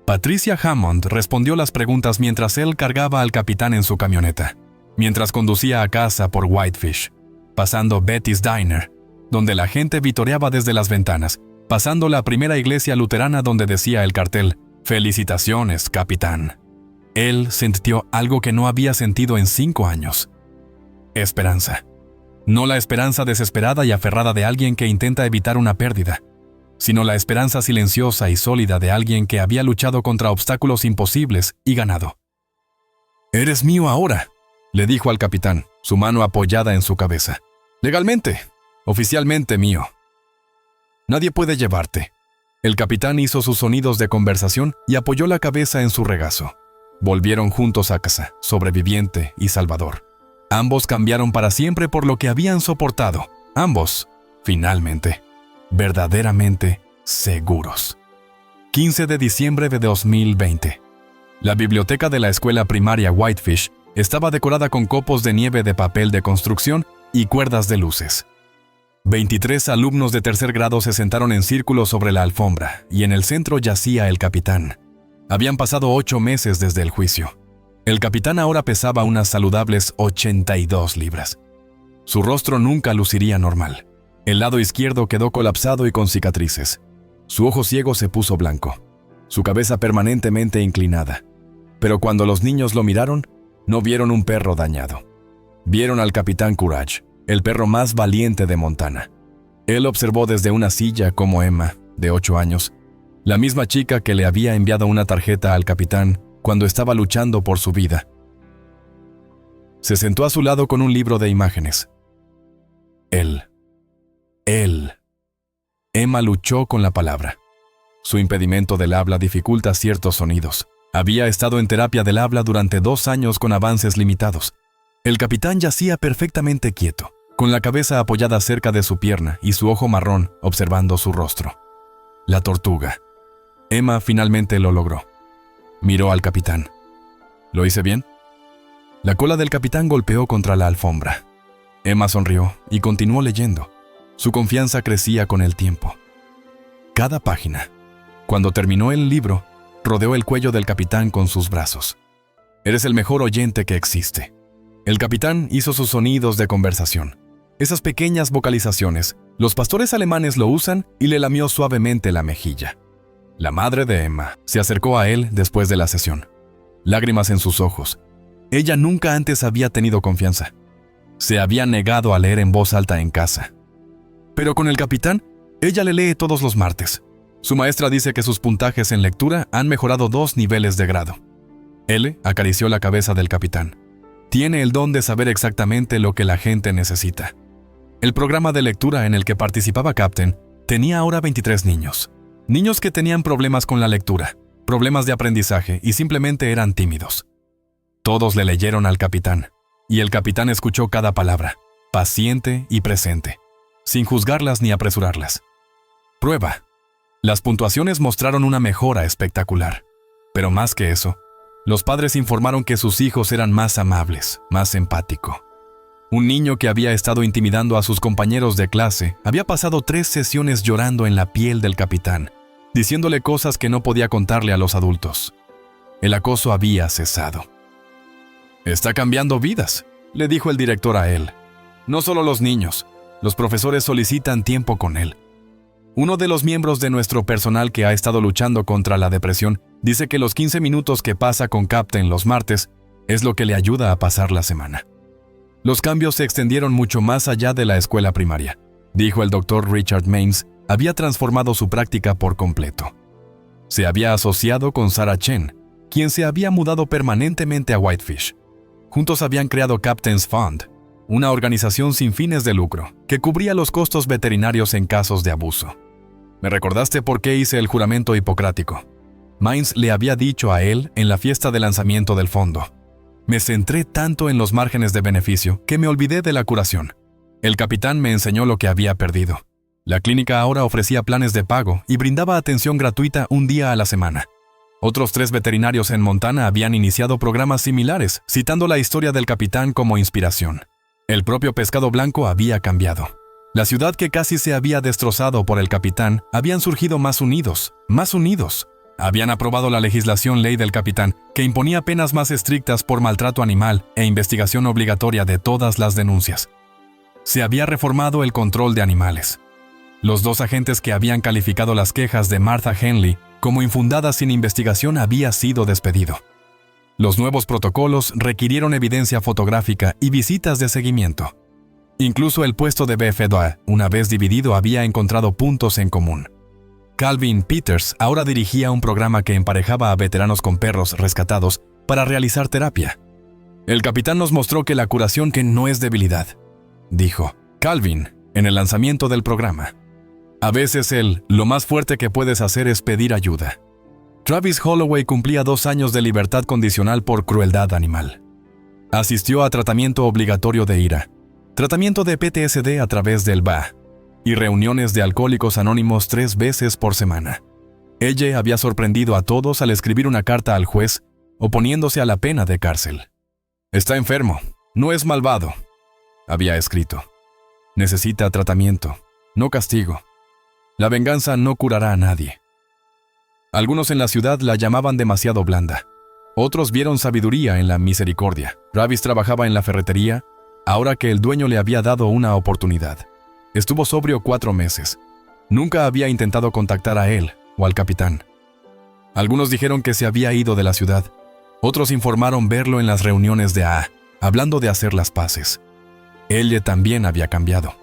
Patricia Hammond respondió las preguntas mientras él cargaba al capitán en su camioneta, mientras conducía a casa por Whitefish, pasando Betty's Diner, donde la gente vitoreaba desde las ventanas, pasando la primera iglesia luterana donde decía el cartel, «Felicitaciones, capitán». Él sintió algo que no había sentido en 5 años. Esperanza. No la esperanza desesperada y aferrada de alguien que intenta evitar una pérdida, sino la esperanza silenciosa y sólida de alguien que había luchado contra obstáculos imposibles y ganado. «Eres mío ahora», le dijo al capitán, su mano apoyada en su cabeza. «Legalmente, oficialmente mío. Nadie puede llevarte». El capitán hizo sus sonidos de conversación y apoyó la cabeza en su regazo. Volvieron juntos a casa, sobreviviente y salvador. Ambos cambiaron para siempre por lo que habían soportado. Ambos, finalmente, verdaderamente seguros. 15 de diciembre de 2020. La biblioteca de la escuela primaria Whitefish estaba decorada con copos de nieve de papel de construcción y cuerdas de luces. 23 alumnos de tercer grado se sentaron en círculo sobre la alfombra y en el centro yacía el capitán. Habían pasado 8 meses desde el juicio. El capitán ahora pesaba unas saludables 82 libras. Su rostro nunca luciría normal. El lado izquierdo quedó colapsado y con cicatrices. Su ojo ciego se puso blanco. Su cabeza permanentemente inclinada. Pero cuando los niños lo miraron, no vieron un perro dañado. Vieron al capitán Courage, el perro más valiente de Montana. Él observó desde una silla cómo Emma, de 8 años, la misma chica que le había enviado una tarjeta al capitán cuando estaba luchando por su vida, se sentó a su lado con un libro de imágenes. Él. Emma luchó con la palabra. Su impedimento del habla dificulta ciertos sonidos. Había estado en terapia del habla durante 2 años con avances limitados. El capitán yacía perfectamente quieto, con la cabeza apoyada cerca de su pierna y su ojo marrón observando su rostro. La tortuga. Emma finalmente lo logró. Miró al capitán. ¿Lo hice bien? La cola del capitán golpeó contra la alfombra. Emma sonrió y continuó leyendo. Su confianza crecía con el tiempo. Cada página. Cuando terminó el libro, rodeó el cuello del capitán con sus brazos. «Eres el mejor oyente que existe». El capitán hizo sus sonidos de conversación. Esas pequeñas vocalizaciones, los pastores alemanes lo usan y le lamió suavemente la mejilla. La madre de Emma se acercó a él después de la sesión. Lágrimas en sus ojos. Ella nunca antes había tenido confianza. Se había negado a leer en voz alta en casa. Pero con el capitán, ella le lee todos los martes. Su maestra dice que sus puntajes en lectura han mejorado 2 niveles de grado. Él acarició la cabeza del capitán. Tiene el don de saber exactamente lo que la gente necesita. El programa de lectura en el que participaba Captain tenía ahora 23 niños. Niños que tenían problemas con la lectura, problemas de aprendizaje y simplemente eran tímidos. Todos le leyeron al capitán, y el capitán escuchó cada palabra, paciente y presente, sin juzgarlas ni apresurarlas. Prueba. Las puntuaciones mostraron una mejora espectacular. Pero más que eso, los padres informaron que sus hijos eran más amables, más empáticos. Un niño que había estado intimidando a sus compañeros de clase había pasado 3 sesiones llorando en la piel del capitán, diciéndole cosas que no podía contarle a los adultos. El acoso había cesado. «Está cambiando vidas», le dijo el director a él. «No solo los niños, los profesores solicitan tiempo con él». Uno de los miembros de nuestro personal que ha estado luchando contra la depresión dice que los 15 minutos que pasa con Captain los martes es lo que le ayuda a pasar la semana. Los cambios se extendieron mucho más allá de la escuela primaria. Dijo el Dr. Richard Maines, había transformado su práctica por completo. Se había asociado con Sarah Chen, quien se había mudado permanentemente a Whitefish. Juntos habían creado Captain's Fund, una organización sin fines de lucro que cubría los costos veterinarios en casos de abuso. «Me recordaste por qué hice el juramento hipocrático», Maines le había dicho a él en la fiesta de lanzamiento del fondo. «Me centré tanto en los márgenes de beneficio que me olvidé de la curación. El capitán me enseñó lo que había perdido. La clínica ahora ofrecía planes de pago y brindaba atención gratuita un día a la semana. Otros 3 veterinarios en Montana habían iniciado programas similares, citando la historia del capitán como inspiración. El propio pescado blanco había cambiado. La ciudad que casi se había destrozado por el capitán habían surgido más unidos, más unidos. Habían aprobado la legislación ley del capitán, que imponía penas más estrictas por maltrato animal e investigación obligatoria de todas las denuncias. Se había reformado el control de animales. Los 2 agentes que habían calificado las quejas de Martha Henley como infundadas sin investigación había sido despedido. Los nuevos protocolos requirieron evidencia fotográfica y visitas de seguimiento. Incluso el puesto de BFDA, una vez dividido, había encontrado puntos en común. Calvin Peters ahora dirigía un programa que emparejaba a veteranos con perros rescatados para realizar terapia. «El capitán nos mostró que la curación que no es debilidad», dijo Calvin en el lanzamiento del programa. «A veces lo más fuerte que puedes hacer es pedir ayuda». Travis Holloway cumplía 2 años de libertad condicional por crueldad animal. Asistió a tratamiento obligatorio de ira, tratamiento de PTSD a través del BA y reuniones de alcohólicos anónimos 3 veces por semana. Ella había sorprendido a todos al escribir una carta al juez oponiéndose a la pena de cárcel. «Está enfermo, no es malvado», había escrito. «Necesita tratamiento, no castigo. La venganza no curará a nadie». Algunos en la ciudad la llamaban demasiado blanda. Otros vieron sabiduría en la misericordia. Travis trabajaba en la ferretería, ahora que el dueño le había dado una oportunidad. Estuvo sobrio 4 meses. Nunca había intentado contactar a él o al capitán. Algunos dijeron que se había ido de la ciudad. Otros informaron verlo en las reuniones de AA, hablando de hacer las paces. Ella también había cambiado.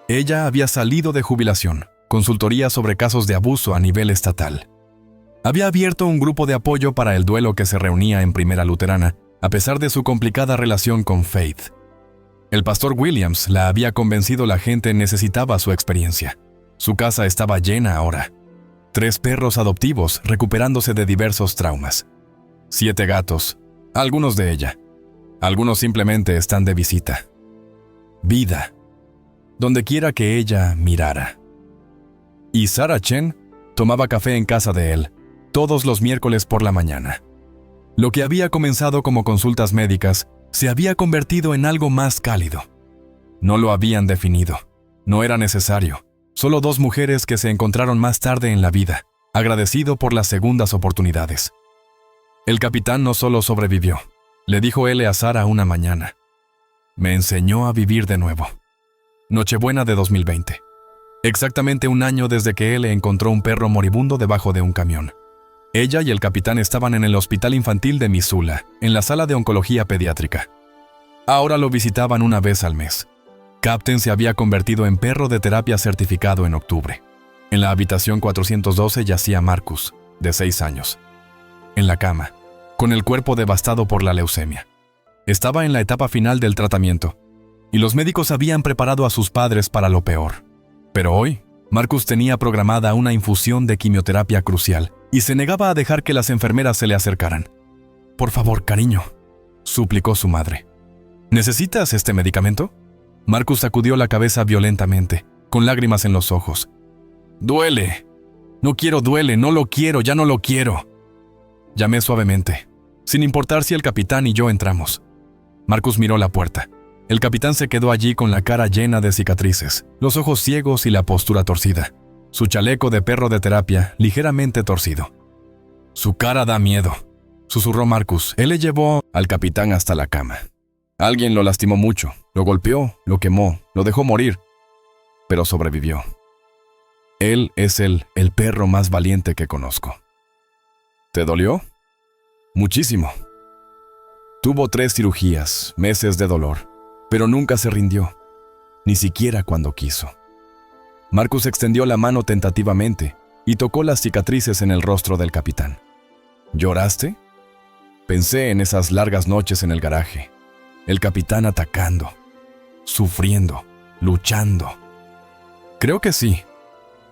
Ella había salido de jubilación, consultoría sobre casos de abuso a nivel estatal. Había abierto un grupo de apoyo para el duelo que se reunía en Primera Luterana, a pesar de su complicada relación con Faith. El pastor Williams la había convencido la gente necesitaba su experiencia. Su casa estaba llena ahora. 3 perros adoptivos recuperándose de diversos traumas. 7 gatos, algunos de ella. Algunos simplemente están de visita. Vida. Donde quiera que ella mirara. Y Sarah Chen tomaba café en casa de él, todos los miércoles por la mañana. Lo que había comenzado como consultas médicas se había convertido en algo más cálido. No lo habían definido. No era necesario. Solo 2 mujeres que se encontraron más tarde en la vida, agradecido por las segundas oportunidades. El capitán no solo sobrevivió, le dijo él a Sarah una mañana. Me enseñó a vivir de nuevo. Nochebuena de 2020. Exactamente un año desde que él encontró un perro moribundo debajo de un camión. Ella y el capitán estaban en el Hospital Infantil de Missoula, en la sala de oncología pediátrica. Ahora lo visitaban una vez al mes. Captain se había convertido en perro de terapia certificado en octubre. En la habitación 412 yacía Marcus, de 6 años. En la cama, con el cuerpo devastado por la leucemia. Estaba en la etapa final del tratamiento, y los médicos habían preparado a sus padres para lo peor. Pero hoy, Marcus tenía programada una infusión de quimioterapia crucial y se negaba a dejar que las enfermeras se le acercaran. «Por favor, cariño», suplicó su madre. «¿Necesitas este medicamento?» Marcus sacudió la cabeza violentamente, con lágrimas en los ojos. «Duele. No quiero, duele, no lo quiero, ya no lo quiero». Llamé suavemente, sin importar si el capitán y yo entramos. Marcus miró la puerta. El capitán se quedó allí con la cara llena de cicatrices, los ojos ciegos y la postura torcida. Su chaleco de perro de terapia ligeramente torcido. «Su cara da miedo», susurró Marcus. Él le llevó al capitán hasta la cama. Alguien lo lastimó mucho, lo golpeó, lo quemó, lo dejó morir, pero sobrevivió. Él es el perro más valiente que conozco. ¿Te dolió? Muchísimo. Tuvo 3 cirugías, meses de dolor, pero nunca se rindió, ni siquiera cuando quiso. Marcus extendió la mano tentativamente y tocó las cicatrices en el rostro del capitán. ¿Lloraste? Pensé en esas largas noches en el garaje, el capitán atacando, sufriendo, luchando. Creo que sí,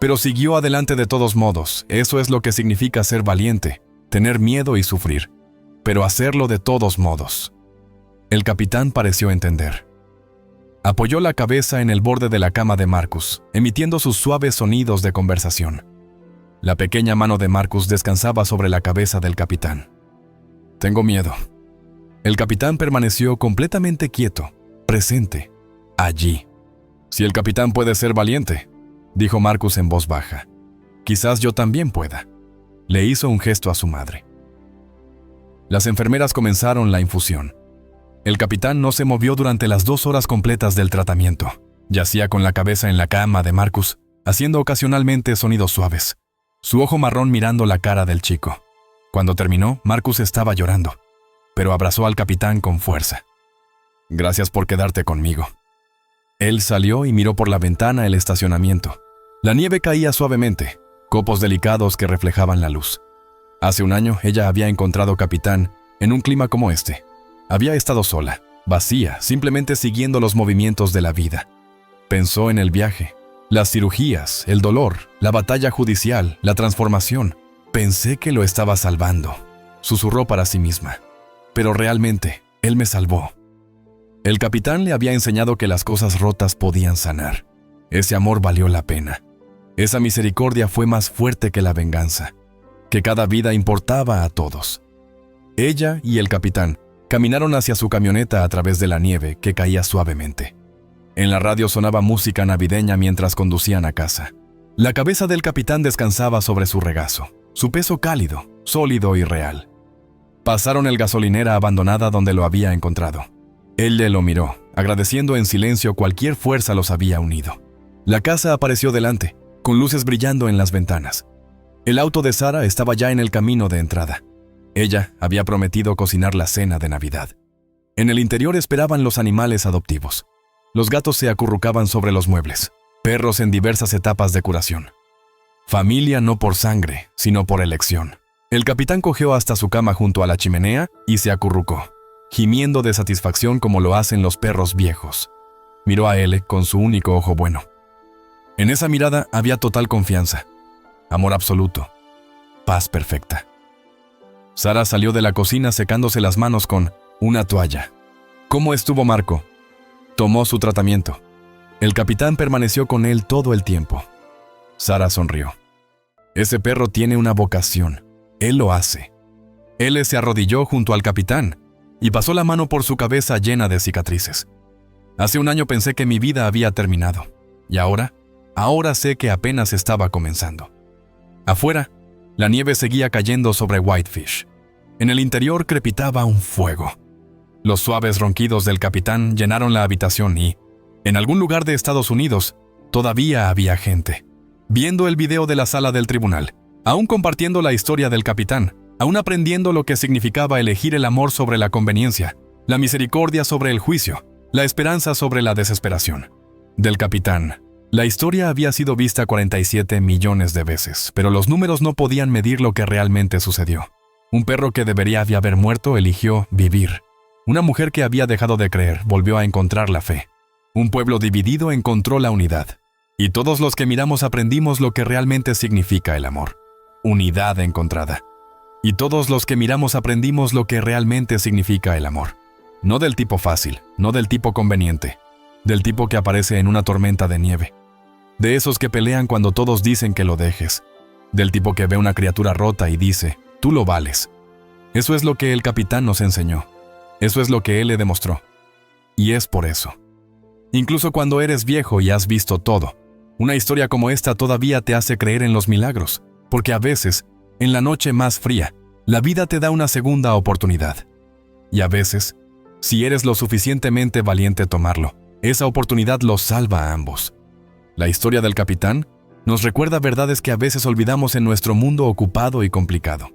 pero siguió adelante de todos modos. Eso es lo que significa ser valiente, tener miedo y sufrir, pero hacerlo de todos modos. El capitán pareció entender. Apoyó la cabeza en el borde de la cama de Marcus, emitiendo sus suaves sonidos de conversación. La pequeña mano de Marcus descansaba sobre la cabeza del capitán. «Tengo miedo». El capitán permaneció completamente quieto, presente, allí. «Si el capitán puede ser valiente», dijo Marcus en voz baja, «quizás yo también pueda». Le hizo un gesto a su madre. Las enfermeras comenzaron la infusión. El capitán no se movió durante las 2 horas completas del tratamiento. Yacía con la cabeza en la cama de Marcus, haciendo ocasionalmente sonidos suaves, su ojo marrón mirando la cara del chico. Cuando terminó, Marcus estaba llorando, pero abrazó al capitán con fuerza. «Gracias por quedarte conmigo». Él salió y miró por la ventana el estacionamiento. La nieve caía suavemente, copos delicados que reflejaban la luz. Hace un año ella había encontrado capitán en un clima como este. Había estado sola, vacía, simplemente siguiendo los movimientos de la vida. Pensó en el viaje, las cirugías, el dolor, la batalla judicial, la transformación. «Pensé que lo estaba salvando», susurró para sí misma. «Pero realmente, él me salvó». El capitán le había enseñado que las cosas rotas podían sanar. Ese amor valió la pena. Esa misericordia fue más fuerte que la venganza, que cada vida importaba a todos. Ella y el capitán caminaron hacia su camioneta a través de la nieve que caía suavemente. En la radio sonaba música navideña mientras conducían a casa. La cabeza del capitán descansaba sobre su regazo, su peso cálido, sólido y real. Pasaron el gasolinera abandonada donde lo había encontrado. Él le lo miró, agradeciendo en silencio cualquier fuerza los había unido. La casa apareció delante, con luces brillando en las ventanas. El auto de Sara estaba ya en el camino de entrada. Ella había prometido cocinar la cena de Navidad. En el interior esperaban los animales adoptivos. Los gatos se acurrucaban sobre los muebles, perros en diversas etapas de curación. Familia no por sangre, sino por elección. El capitán cogió hasta su cama junto a la chimenea y se acurrucó, gimiendo de satisfacción como lo hacen los perros viejos. Miró a él con su único ojo bueno. En esa mirada había total confianza, amor absoluto, paz perfecta. Sara salió de la cocina secándose las manos con una toalla. ¿Cómo estuvo Marco? Tomó su tratamiento. El capitán permaneció con él todo el tiempo. Sara sonrió. Ese perro tiene una vocación. Él lo hace. Él se arrodilló junto al capitán y pasó la mano por su cabeza llena de cicatrices. Hace un año pensé que mi vida había terminado. Y ahora sé que apenas estaba comenzando. Afuera, la nieve seguía cayendo sobre Whitefish. En el interior crepitaba un fuego. Los suaves ronquidos del capitán llenaron la habitación y, En algún lugar de Estados Unidos, todavía había gente viendo el video de la sala del tribunal, aún compartiendo la historia del capitán, aún aprendiendo lo que significaba elegir el amor sobre la conveniencia, la misericordia sobre el juicio, la esperanza sobre la desesperación. Del capitán, la historia había sido vista 47 millones de veces, pero los números no podían medir lo que realmente sucedió. Un perro que debería haber muerto eligió vivir. Una mujer que había dejado de creer volvió a encontrar la fe. Un pueblo dividido encontró la unidad. Y todos los que miramos aprendimos lo que realmente significa el amor. Unidad encontrada. Y todos los que miramos aprendimos lo que realmente significa el amor. No del tipo fácil, no del tipo conveniente, del tipo que aparece en una tormenta de nieve. De esos que pelean cuando todos dicen que lo dejes. Del tipo que ve una criatura rota y dice, tú lo vales. Eso es lo que el capitán nos enseñó. Eso es lo que él le demostró. Y es por eso. Incluso cuando eres viejo y has visto todo, una historia como esta todavía te hace creer en los milagros, porque a veces, en la noche más fría, la vida te da una segunda oportunidad. Y a veces, si eres lo suficientemente valiente tomarlo, esa oportunidad los salva a ambos. La historia del capitán nos recuerda verdades que a veces olvidamos en nuestro mundo ocupado y complicado.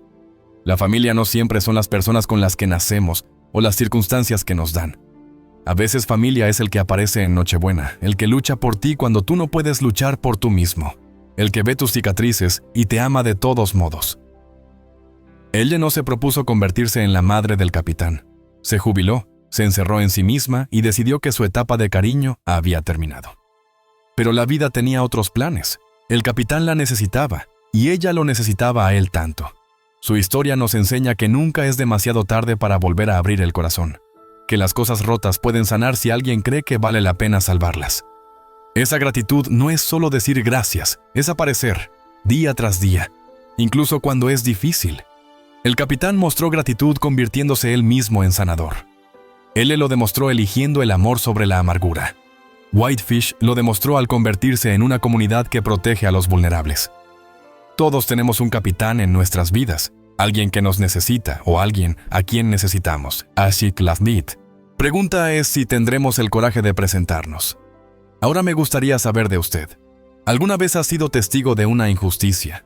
La familia no siempre son las personas con las que nacemos o las circunstancias que nos dan. A veces familia es el que aparece en Nochebuena, el que lucha por ti cuando tú no puedes luchar por tú mismo, el que ve tus cicatrices y te ama de todos modos. Ella no se propuso convertirse en la madre del capitán. Se jubiló, se encerró en sí misma y decidió que su etapa de cariño había terminado. Pero la vida tenía otros planes. El capitán la necesitaba y ella lo necesitaba a él tanto. Su historia nos enseña que nunca es demasiado tarde para volver a abrir el corazón, que las cosas rotas pueden sanar si alguien cree que vale la pena salvarlas. Esa gratitud no es solo decir gracias, es aparecer, día tras día, incluso cuando es difícil. El capitán mostró gratitud convirtiéndose él mismo en sanador. Él le lo demostró eligiendo el amor sobre la amargura. Whitefish lo demostró al convertirse en una comunidad que protege a los vulnerables. Todos tenemos un capitán en nuestras vidas, alguien que nos necesita o alguien a quien necesitamos. Ashik Lavnit. Pregunta es si tendremos el coraje de presentarnos. Ahora me gustaría saber de usted. ¿Alguna vez ha sido testigo de una injusticia,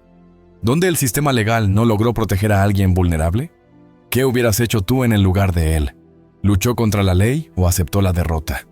donde el sistema legal no logró proteger a alguien vulnerable? ¿Qué hubieras hecho tú en el lugar de él? ¿Luchó contra la ley o aceptó la derrota?